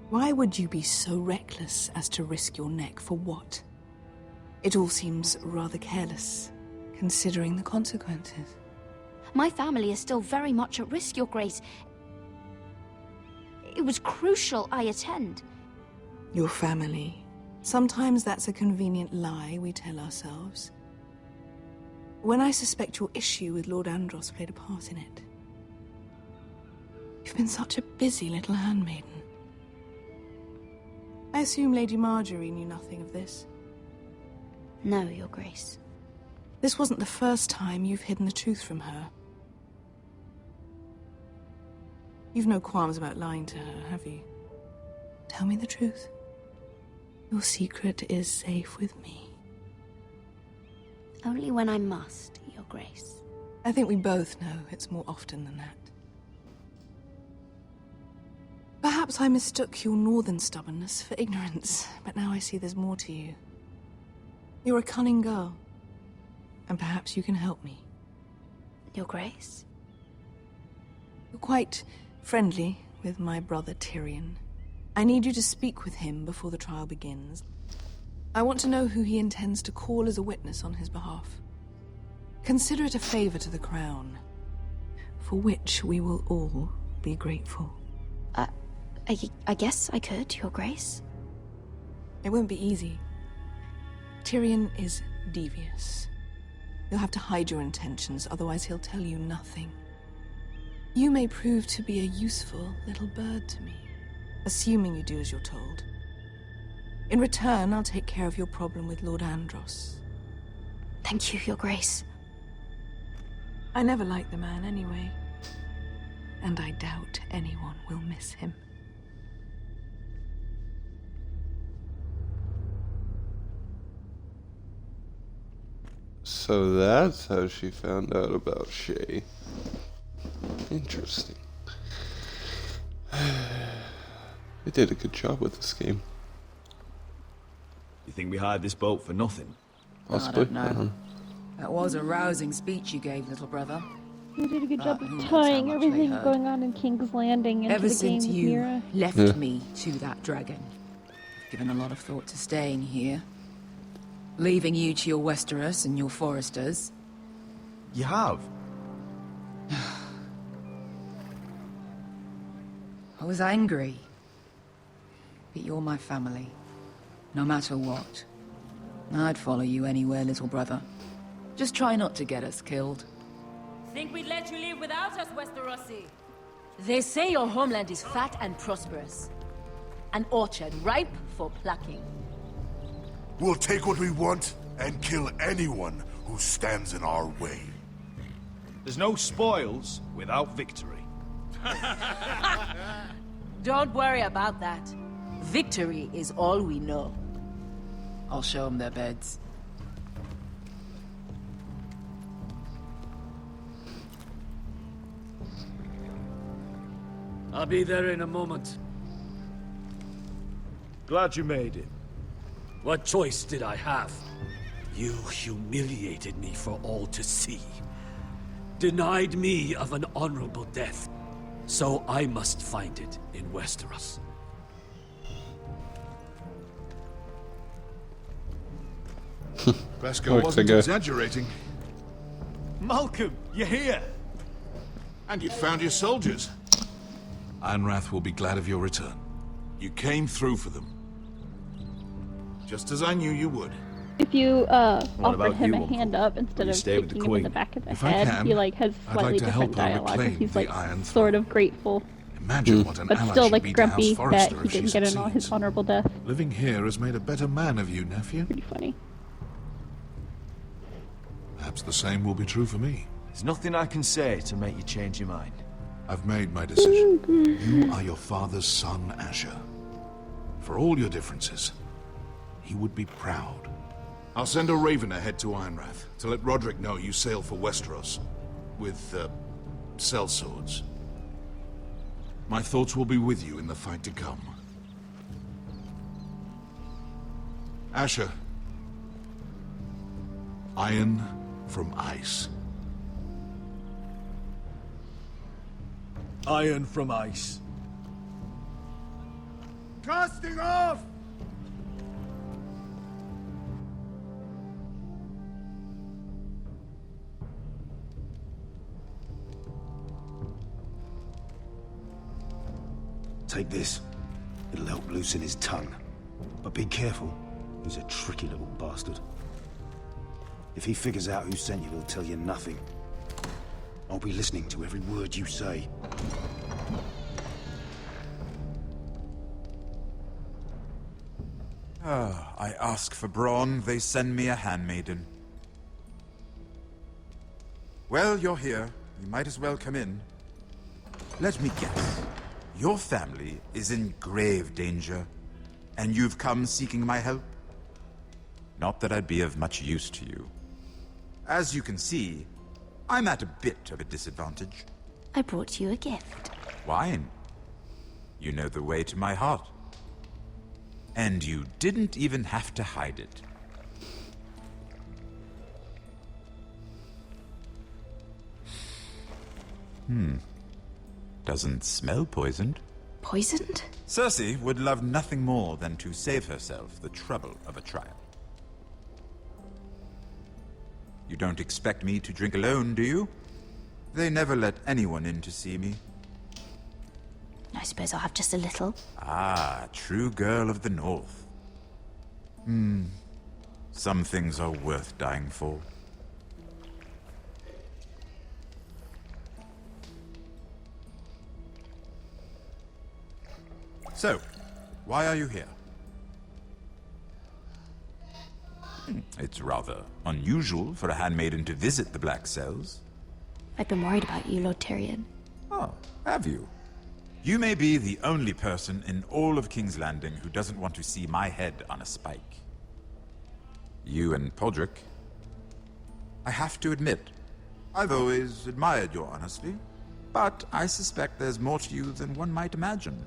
Speaker 3: Why would you be so reckless as to risk your neck for what? It all seems rather careless, considering the consequences.
Speaker 10: My family is still very much at risk, Your Grace. It was crucial I attend.
Speaker 3: Your family. Sometimes that's a convenient lie we tell ourselves. When I suspect your issue with Lord Andros played a part in it. You've been such a busy little handmaiden. I assume Lady Marjorie knew nothing of this.
Speaker 10: No, Your Grace.
Speaker 3: This wasn't the first time you've hidden the truth from her. You've no qualms about lying to her, have you? Tell me the truth. Your secret is safe with me.
Speaker 6: Only when I must, Your Grace.
Speaker 3: I think we both know it's more often than that. Perhaps I mistook your northern stubbornness for ignorance, but now I see there's more to you. You're a cunning girl, and perhaps you can help me.
Speaker 6: Your Grace?
Speaker 3: You're quite friendly with my brother Tyrion. I need you to speak with him before the trial begins. I want to know who he intends to call as a witness on his behalf. Consider it a favor to the crown, for which we will all be grateful.
Speaker 6: I guess I could, Your Grace.
Speaker 3: It won't be easy. Tyrion is devious. You'll have to hide your intentions, otherwise he'll tell you nothing. You may prove to be a useful little bird to me, assuming you do as you're told. In return, I'll take care of your problem with Lord Andros.
Speaker 6: Thank you, Your Grace.
Speaker 3: I never liked the man anyway, and I doubt anyone will miss him.
Speaker 1: So that's how she found out about Shay. Interesting. They did a good job with this game.
Speaker 5: You think we hired this boat for nothing?
Speaker 1: Possibly.
Speaker 11: I don't know. That was a rousing speech you gave, little brother.
Speaker 2: You did a good job
Speaker 11: who
Speaker 2: of
Speaker 11: knows how
Speaker 2: tying
Speaker 11: much
Speaker 2: everything
Speaker 11: they heard.
Speaker 2: going on in King's Landing into
Speaker 11: Ever
Speaker 2: the game
Speaker 11: since
Speaker 2: with
Speaker 11: you
Speaker 2: Mira.
Speaker 11: left me to that dragon, I've given a lot of thought to staying here. Leaving you to your Westeros and your Foresters.
Speaker 5: You have?
Speaker 11: I was angry. But you're my family. No matter what. I'd follow you anywhere, little brother. Just try not to get us killed.
Speaker 16: Think we'd let you leave without us, Westerosi? They say your homeland is fat and prosperous. An orchard ripe for plucking.
Speaker 4: We'll take what we want and kill anyone who stands in our way.
Speaker 5: There's no spoils without victory.
Speaker 16: Don't worry about that. Victory is all we know.
Speaker 11: I'll show them their beds.
Speaker 15: I'll be there in a moment.
Speaker 5: Glad you made it.
Speaker 15: What choice did I have? You humiliated me for all to see. Denied me of an honorable death. So I must find it in Westeros.
Speaker 12: Beskar wasn't exaggerating.
Speaker 5: Malcolm, you're here!
Speaker 12: And you found your soldiers. Ironrath will be glad of your return. You came through for them. Just as I knew you would.
Speaker 2: If you offered
Speaker 5: about
Speaker 2: him
Speaker 5: you,
Speaker 2: a hand up instead of
Speaker 5: stay with the
Speaker 2: kicking him in the
Speaker 5: Queen?
Speaker 2: back of the
Speaker 12: If I
Speaker 2: head,
Speaker 12: can,
Speaker 2: he like has
Speaker 12: I'd
Speaker 2: slightly
Speaker 12: like to
Speaker 2: different
Speaker 12: help her
Speaker 2: dialogue.
Speaker 12: reclaim
Speaker 2: He's
Speaker 12: the
Speaker 2: like
Speaker 12: Iron
Speaker 2: sort of grateful,
Speaker 12: Imagine what an
Speaker 2: but
Speaker 12: ally
Speaker 2: still
Speaker 12: she'd
Speaker 2: like
Speaker 12: be to House
Speaker 2: grumpy that
Speaker 12: Forrester
Speaker 2: he
Speaker 12: if she
Speaker 2: didn't get in on his
Speaker 12: succeeds.
Speaker 2: honorable death.
Speaker 12: Living here has made a better man of you, nephew.
Speaker 2: Pretty funny.
Speaker 12: Perhaps the same will be true for me.
Speaker 5: There's nothing I can say to make you change your mind.
Speaker 12: I've made my decision. You are your father's son, Asher. For all your differences, he would be proud. I'll send a raven ahead to Ironrath to let Roderick know you sail for Westeros with, sellswords. My thoughts will be with you in the fight to come. Asher. Iron from ice.
Speaker 5: Iron from ice. Casting off!
Speaker 17: Take this. It'll help loosen his tongue. But be careful. He's a tricky little bastard. If he figures out who sent you, he'll tell you nothing. I'll be listening to every word you say.
Speaker 18: I ask for brawn, they send me a handmaiden. Well, you're here. You might as well come in. Let me guess. Your family is in grave danger, and you've come seeking my help? Not that I'd be of much use to you. As you can see, I'm at a bit of a disadvantage.
Speaker 6: I brought you a gift.
Speaker 18: Wine. You know the way to my heart. And you didn't even have to hide it. Doesn't smell poisoned.
Speaker 6: Poisoned?
Speaker 18: Cersei would love nothing more than to save herself the trouble of a trial. You don't expect me to drink alone, do you? They never let anyone in to see me.
Speaker 6: I suppose I'll have just a little.
Speaker 18: Ah, true girl of the North. Some things are worth dying for. So, why are you here? It's rather unusual for a handmaiden to visit the Black Cells.
Speaker 6: I've been worried about you, Lord Tyrion.
Speaker 18: Oh, have you? You may be the only person in all of King's Landing who doesn't want to see my head on a spike. You and Podrick. I have to admit, I've always admired your honesty, but I suspect there's more to you than one might imagine.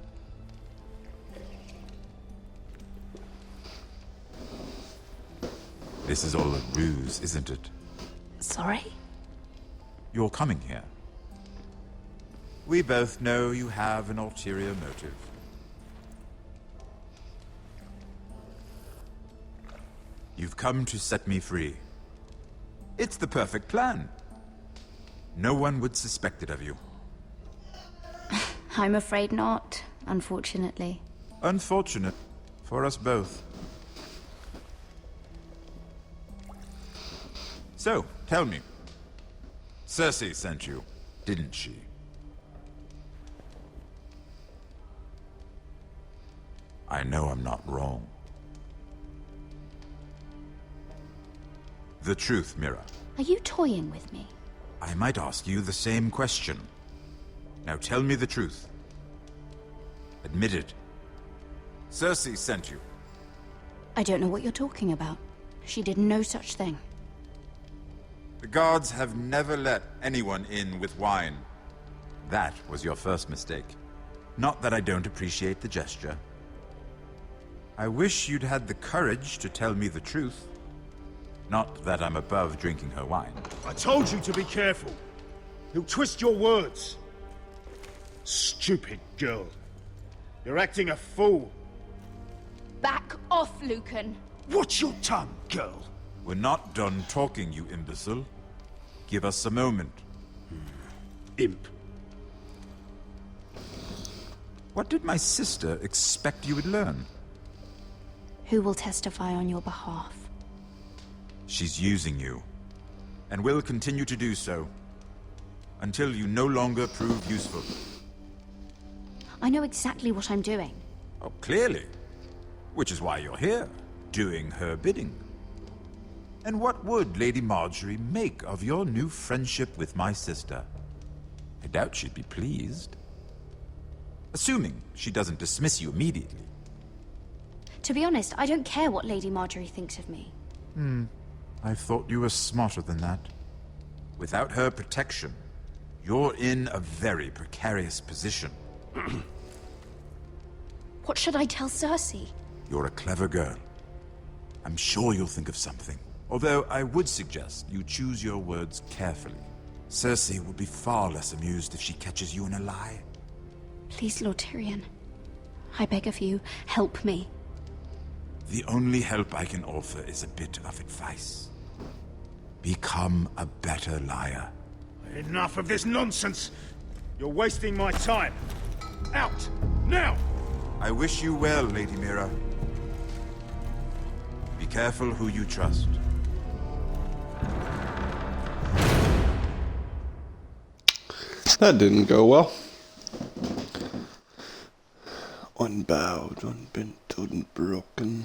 Speaker 18: This is all a ruse, isn't it?
Speaker 6: Sorry?
Speaker 18: You're coming here. We both know you have an ulterior motive. You've come to set me free. It's the perfect plan. No one would suspect it of you.
Speaker 6: I'm afraid not, unfortunately.
Speaker 18: Unfortunate for us both. So, tell me. Cersei sent you, didn't she? I know I'm not wrong. The truth, Mira.
Speaker 6: Are you toying with me?
Speaker 18: I might ask you the same question. Now tell me the truth. Admit it. Cersei sent you.
Speaker 6: I don't know what you're talking about. She did no such thing.
Speaker 18: The guards have never let anyone in with wine. That was your first mistake. Not that I don't appreciate the gesture. I wish you'd had the courage to tell me the truth. Not that I'm above drinking her wine.
Speaker 5: I told you to be careful. He'll twist your words. Stupid girl. You're acting a fool.
Speaker 16: Back off, Lucan.
Speaker 5: Watch your tongue, girl.
Speaker 18: We're not done talking, you imbecile. Give us a moment.
Speaker 5: Imp.
Speaker 18: What did my sister expect you would learn?
Speaker 6: Who will testify on your behalf?
Speaker 18: She's using you, and will continue to do so, until you no longer prove useful.
Speaker 6: I know exactly what I'm doing.
Speaker 18: Oh, clearly. Which is why you're here, doing her bidding. And what would Lady Marjorie make of your new friendship with my sister? I doubt she'd be pleased. Assuming she doesn't dismiss you immediately.
Speaker 6: To be honest, I don't care what Lady Marjorie thinks of me.
Speaker 18: I thought you were smarter than that. Without her protection, you're in a very precarious position.
Speaker 6: What should I tell Cersei?
Speaker 18: You're a clever girl. I'm sure you'll think of something. Although I would suggest you choose your words carefully. Cersei will be far less amused if she catches you in a lie.
Speaker 6: Please, Lord Tyrion. I beg of you, help me.
Speaker 18: The only help I can offer is a bit of advice. Become a better liar.
Speaker 5: Enough of this nonsense. You're wasting my time. Out! Now!
Speaker 18: I wish you well, Lady Mira. Be careful who you trust.
Speaker 1: That didn't go well. Unbowed, unbent, unbroken.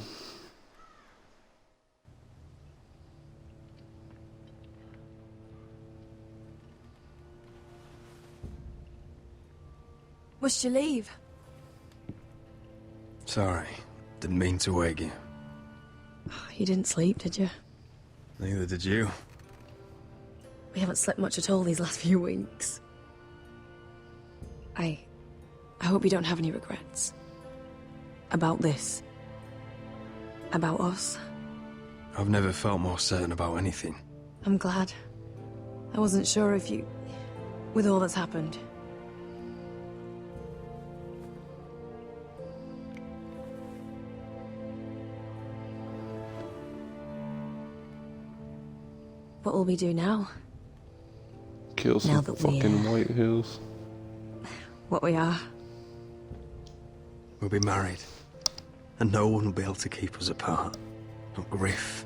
Speaker 3: Must you leave?
Speaker 8: Sorry, didn't mean to wake you.
Speaker 3: You didn't sleep, did you?
Speaker 8: Neither did you.
Speaker 19: We haven't slept much at all these last few weeks. I hope you don't have any regrets. About this. About us.
Speaker 8: I've never felt more certain about anything.
Speaker 19: I'm glad. I wasn't sure if you... with all that's happened. What will we do now?
Speaker 1: Kill
Speaker 19: Now
Speaker 1: some
Speaker 19: that we,
Speaker 1: fucking White Hills.
Speaker 19: What we are.
Speaker 8: We'll be married. And no one will be able to keep us apart. Not Griff,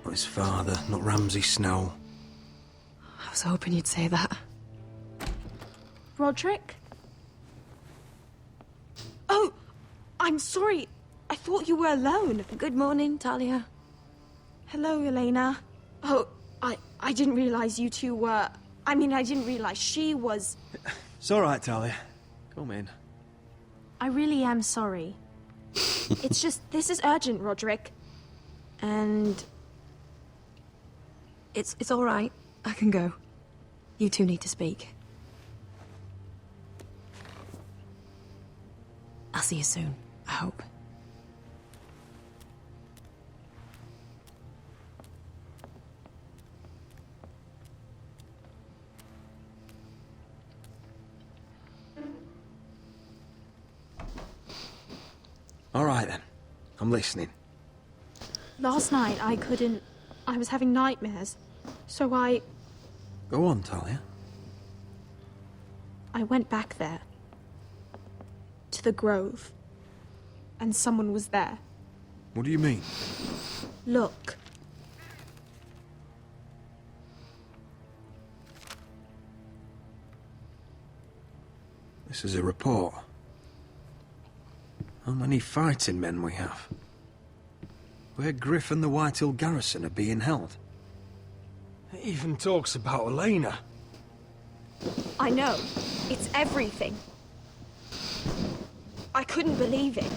Speaker 8: not his father, not Ramsay Snow.
Speaker 19: I was hoping you'd say that.
Speaker 20: Roderick? Oh, I'm sorry. I thought you were alone.
Speaker 19: Good morning, Talia.
Speaker 20: Hello, Elena. Oh, I didn't realize you two were... I mean, I didn't realize she was...
Speaker 8: It's all right, Talia. Come in.
Speaker 20: I really am sorry. It's just, this is urgent, Roderick. And...
Speaker 19: It's all right. I can go. You two need to speak. I'll see you soon, I hope.
Speaker 8: All right, then. I'm listening.
Speaker 20: Last night, I was having nightmares. So I
Speaker 8: Go on, Talia.
Speaker 20: went back there. To the grove. And someone was there.
Speaker 8: What do you mean?
Speaker 20: Look.
Speaker 8: This is a report. How many fighting men we have? Where Griff and the Whitehill garrison are being held.
Speaker 5: It even talks about Elena.
Speaker 20: I know. It's everything. I couldn't believe it.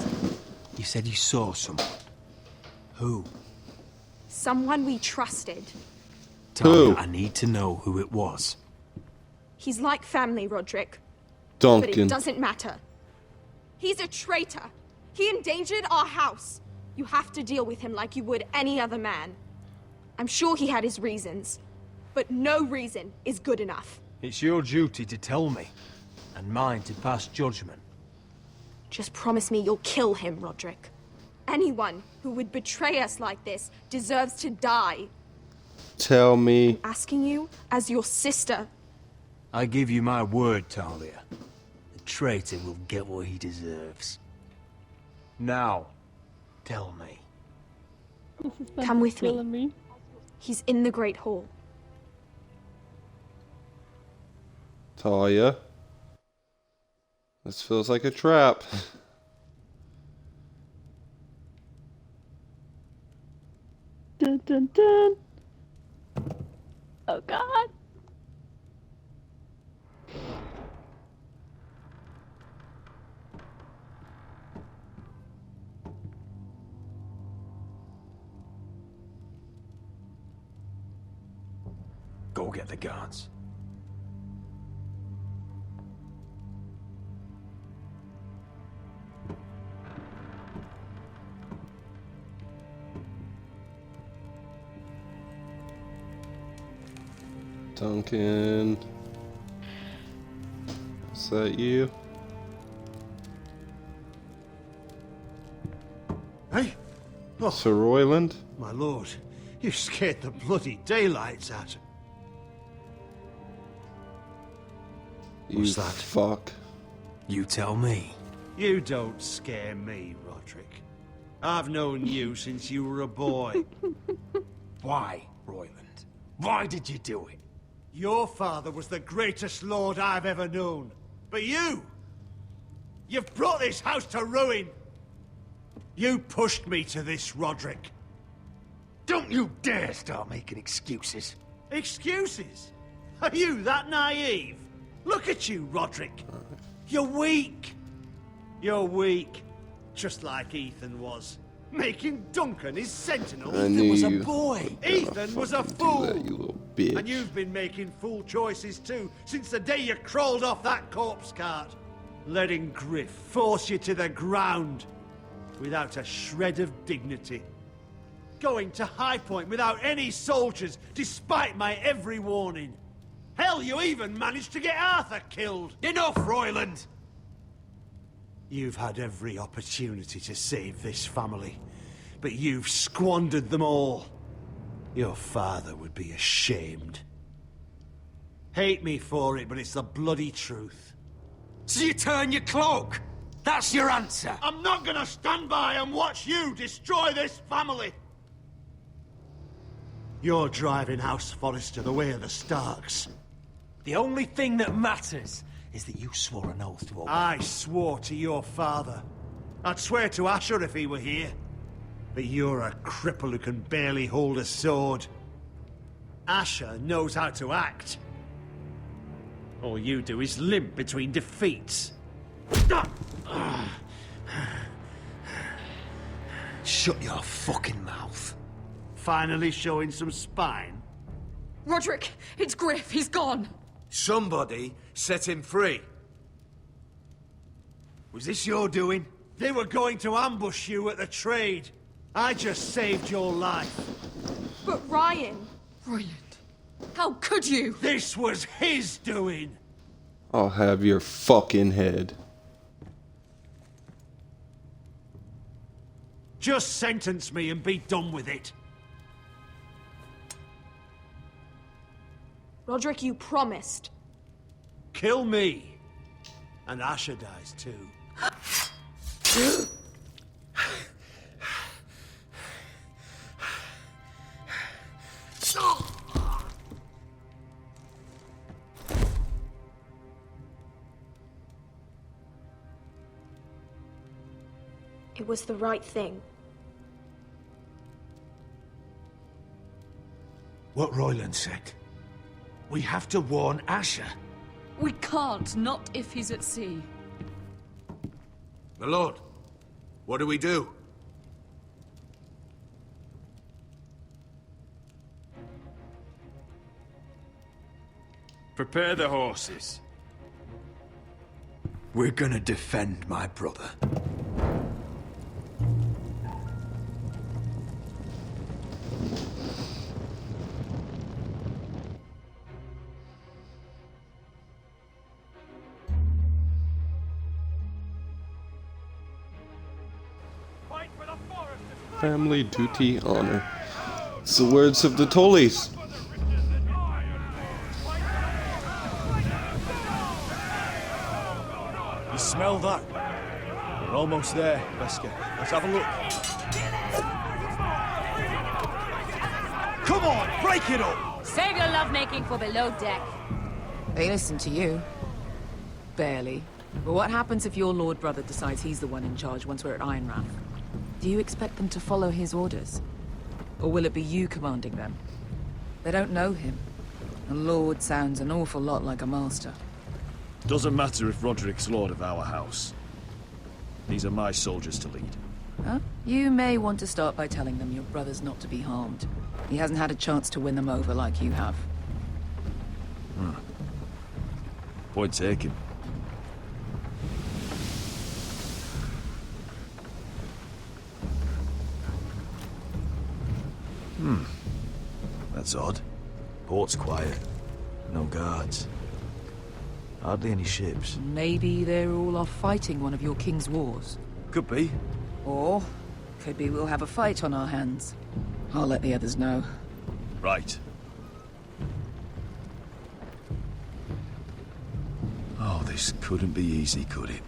Speaker 8: You said you saw someone. Who?
Speaker 20: Someone we trusted.
Speaker 8: Talia, I need to know who it was.
Speaker 20: He's like family, Roderick. But
Speaker 1: Duncan.
Speaker 20: it doesn't matter. He's a traitor. He endangered our house. You have to deal with him like you would any other man. I'm sure he had his reasons. But no reason is good enough.
Speaker 5: It's your duty to tell me, and mine to pass judgment.
Speaker 20: Just promise me you'll kill him, Roderick. Anyone who would betray us like this deserves to die.
Speaker 1: Tell me.
Speaker 20: Asking you as your sister.
Speaker 5: I give you my word, Talia. The traitor will get what he deserves. Now, tell me.
Speaker 20: Come with me. He's in the Great Hall.
Speaker 1: Talia. This feels like a trap.
Speaker 2: Dun dun dun. Oh God.
Speaker 8: Go get the guards.
Speaker 1: Duncan. Is that you?
Speaker 21: Hey? Oh,
Speaker 1: Sir Royland?
Speaker 21: my lord, you scared the bloody daylights out of...
Speaker 1: You
Speaker 21: What's that?
Speaker 1: fuck.
Speaker 8: You tell me.
Speaker 21: You don't scare me, Roderick. I've known you since you were a boy.
Speaker 5: Why, Royland? Why did you do it?
Speaker 21: Your father was the greatest lord I've ever known. But you've brought this house to ruin. You pushed me to this, Roderick.
Speaker 5: Don't you dare start making excuses.
Speaker 21: Excuses? Are you that naive? Look at you, Roderick. You're weak. You're weak. Just like Ethan was. Making Duncan his sentinel.
Speaker 1: I knew
Speaker 21: Ethan was a
Speaker 1: you
Speaker 21: boy.
Speaker 1: were
Speaker 21: Ethan was a
Speaker 1: fucking do
Speaker 21: fool.
Speaker 1: that, you little bitch.
Speaker 21: And you've been making fool choices too, since the day you crawled off that corpse cart. Letting Griff force you to the ground, without a shred of dignity. Going to High Point without any soldiers, despite my every warning. Hell, you even managed to get Arthur killed!
Speaker 15: Enough, Royland!
Speaker 21: You've had every opportunity to save this family, but you've squandered them all. Your father would be ashamed. Hate me for it, but it's the bloody truth.
Speaker 15: So you turn your cloak? That's your answer?
Speaker 21: I'm not gonna stand by and watch you destroy this family! You're driving House Forrester the way of the Starks.
Speaker 15: The only thing that matters is that you swore an oath to obey.
Speaker 21: I swore to your father. I'd swear to Asher if he were here. But you're a cripple who can barely hold a sword. Asher knows how to act. All you do is limp between defeats.
Speaker 15: Shut your fucking mouth.
Speaker 21: Finally showing some spine.
Speaker 11: Roderick, it's Griff. He's gone.
Speaker 15: Somebody set him free.
Speaker 21: Was this your doing? They were going to ambush you at the trade. I just saved your life.
Speaker 20: But Ryan...
Speaker 11: Royland, how could you?
Speaker 21: This was his doing.
Speaker 1: I'll have your fucking head.
Speaker 21: Just sentence me and be done with it.
Speaker 20: Roderick, you promised.
Speaker 21: Kill me. And Asher dies too.
Speaker 20: It was the right thing.
Speaker 21: What Royland said. We have to warn Asher.
Speaker 11: We can't, not if he's at sea.
Speaker 15: My lord, what do we do?
Speaker 5: Prepare the horses.
Speaker 15: We're gonna defend my brother.
Speaker 1: Family, duty, honor. It's the words of the Tullys.
Speaker 5: You smell that? We're almost there, Wesker. Let's have a look.
Speaker 21: Come on, break it up!
Speaker 16: Save your lovemaking for below deck.
Speaker 11: They listen to you. Barely. But what happens if your lord brother decides he's the one in charge once we're at Ironrath? Do you expect them to follow his orders? Or will it be you commanding them? They don't know him. A lord sounds an awful lot like a master.
Speaker 5: Doesn't matter if Roderick's lord of our house. These are my soldiers to lead.
Speaker 11: Huh? You may want to start by telling them your brother's not to be harmed. He hasn't had a chance to win them over like you have.
Speaker 5: Point taken. That's odd. Port's quiet. No guards. Hardly any ships.
Speaker 11: Maybe they're all off fighting one of your king's wars.
Speaker 5: Could be.
Speaker 11: Or, could be we'll have a fight on our hands. I'll let the others know.
Speaker 5: Right. Oh, this couldn't be easy, could it?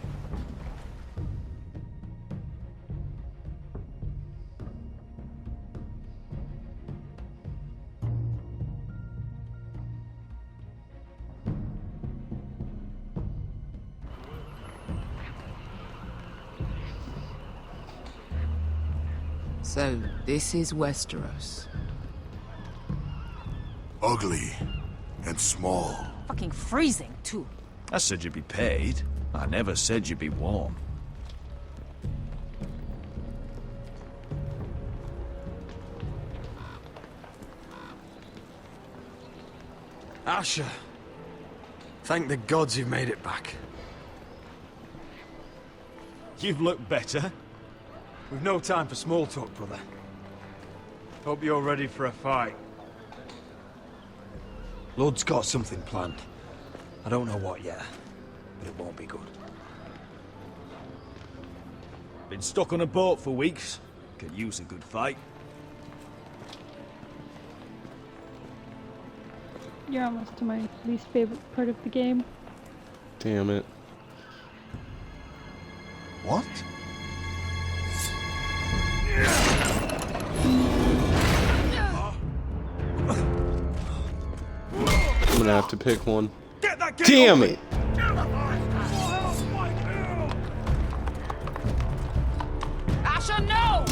Speaker 11: So, this is Westeros.
Speaker 4: Ugly and small.
Speaker 16: Fucking freezing, too.
Speaker 5: I said you'd be paid. I never said you'd be warm.
Speaker 15: Asher. Thank the gods you've made it back.
Speaker 5: You've looked better. We've no time for small talk, brother. Hope you're ready for a fight.
Speaker 21: Lord's got something planned. I don't know what yet, but it won't be good.
Speaker 5: Been stuck on a boat for weeks. Could use a good fight.
Speaker 2: You're almost to my least favorite part of the game.
Speaker 1: Damn it.
Speaker 4: What?
Speaker 1: I'm gonna have to pick one.
Speaker 5: Get that gate
Speaker 1: Damn
Speaker 5: open!
Speaker 1: it!
Speaker 16: Asher, no!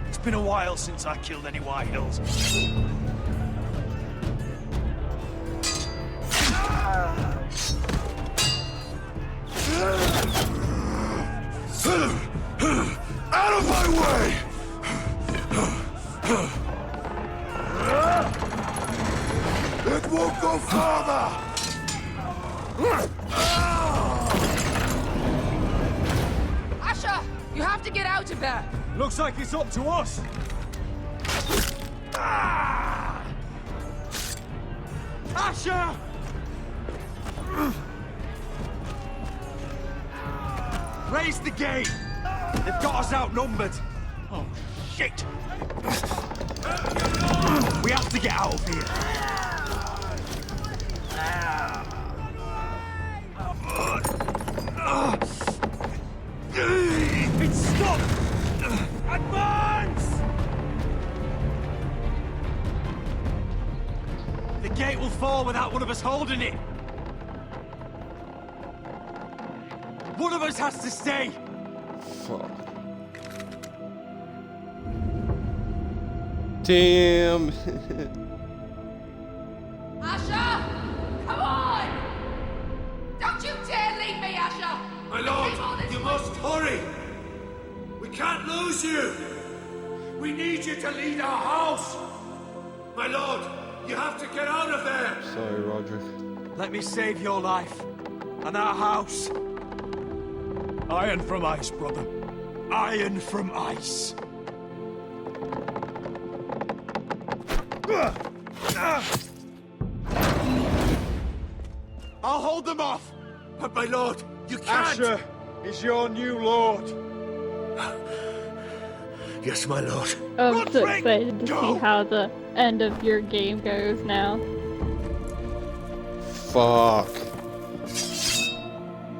Speaker 5: It's been a while since I killed any White Hills.
Speaker 4: Out of my way! It won't go farther!
Speaker 16: Asher, you have to get out of there.
Speaker 5: Looks like it's up to us. Asher! Raise the gate! They've got us outnumbered. Oh, shit! We have to get out of here. It's stopped! Advance! The gate will fall without one of us holding it. One of us has to stay.
Speaker 1: Fuck. Damn.
Speaker 16: Asher! Come on! Don't you dare leave me, Asher!
Speaker 21: My lord, you must hurry! We can't lose you! We need you to lead our house! My lord, you have to get out of there!
Speaker 1: Sorry, Roderick.
Speaker 5: Let me save your life. And our house. Iron from ice, brother. Iron from ice. I'll hold them off.
Speaker 21: But my lord, you can't!
Speaker 5: Asher is your new lord.
Speaker 21: Yes, my lord.
Speaker 2: I'm so excited to see how the end of your game goes now.
Speaker 1: Fuck.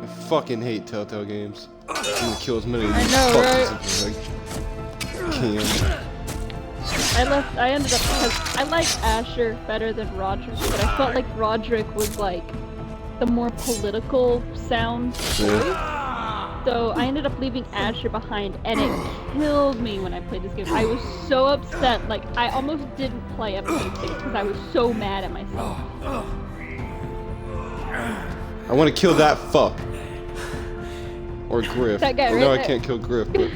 Speaker 1: I fucking hate Telltale games. I'm gonna kill as many of these fuckers as I can.
Speaker 2: I ended up because I liked Asher better than Roderick, but I felt like Roderick was like the more political sound choice. So I ended up leaving Asher behind, and it killed me when I played this game. I was so upset, like I almost didn't play episode 6 because I was so mad at myself.
Speaker 1: I want to kill that fuck. Or Griff.
Speaker 2: That guy
Speaker 1: I
Speaker 2: right
Speaker 1: know I
Speaker 2: there.
Speaker 1: can't kill Griff, but...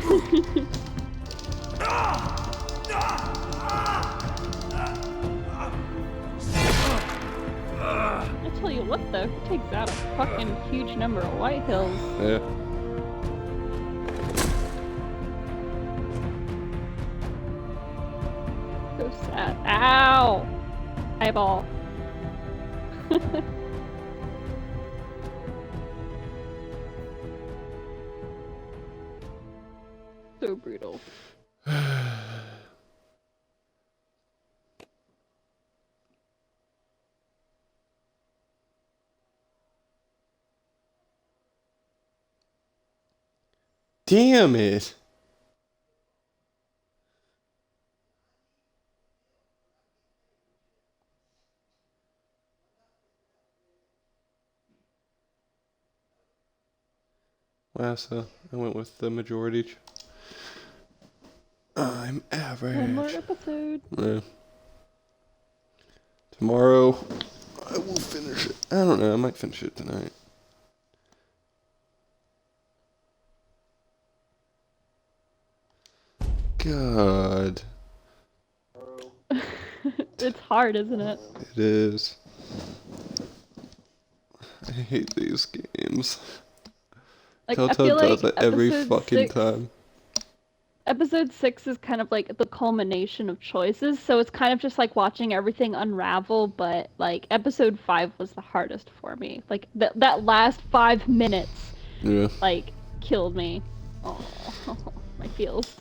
Speaker 2: I tell you what though, he takes out a fucking huge number of White Hills.
Speaker 1: Yeah.
Speaker 2: So sad. Ow! Eyeball. So brutal.
Speaker 1: Damn it. Wow, so I went with the majority. I'm average.
Speaker 2: One more episode.
Speaker 1: Yeah. Tomorrow, I will finish it. I don't know, I might finish it tonight. God.
Speaker 2: It's hard, isn't it?
Speaker 1: It is. I hate these games.
Speaker 2: Like, I
Speaker 1: Telltale
Speaker 2: feel
Speaker 1: does
Speaker 2: like
Speaker 1: it every
Speaker 2: episode
Speaker 1: fucking
Speaker 2: 6
Speaker 1: time.
Speaker 2: Episode 6 is kind of like the culmination of choices, so it's kind of just like watching everything unravel, but like episode 5 was the hardest for me. Like that last 5 minutes
Speaker 1: Yeah.
Speaker 2: like killed me. Oh, my feels.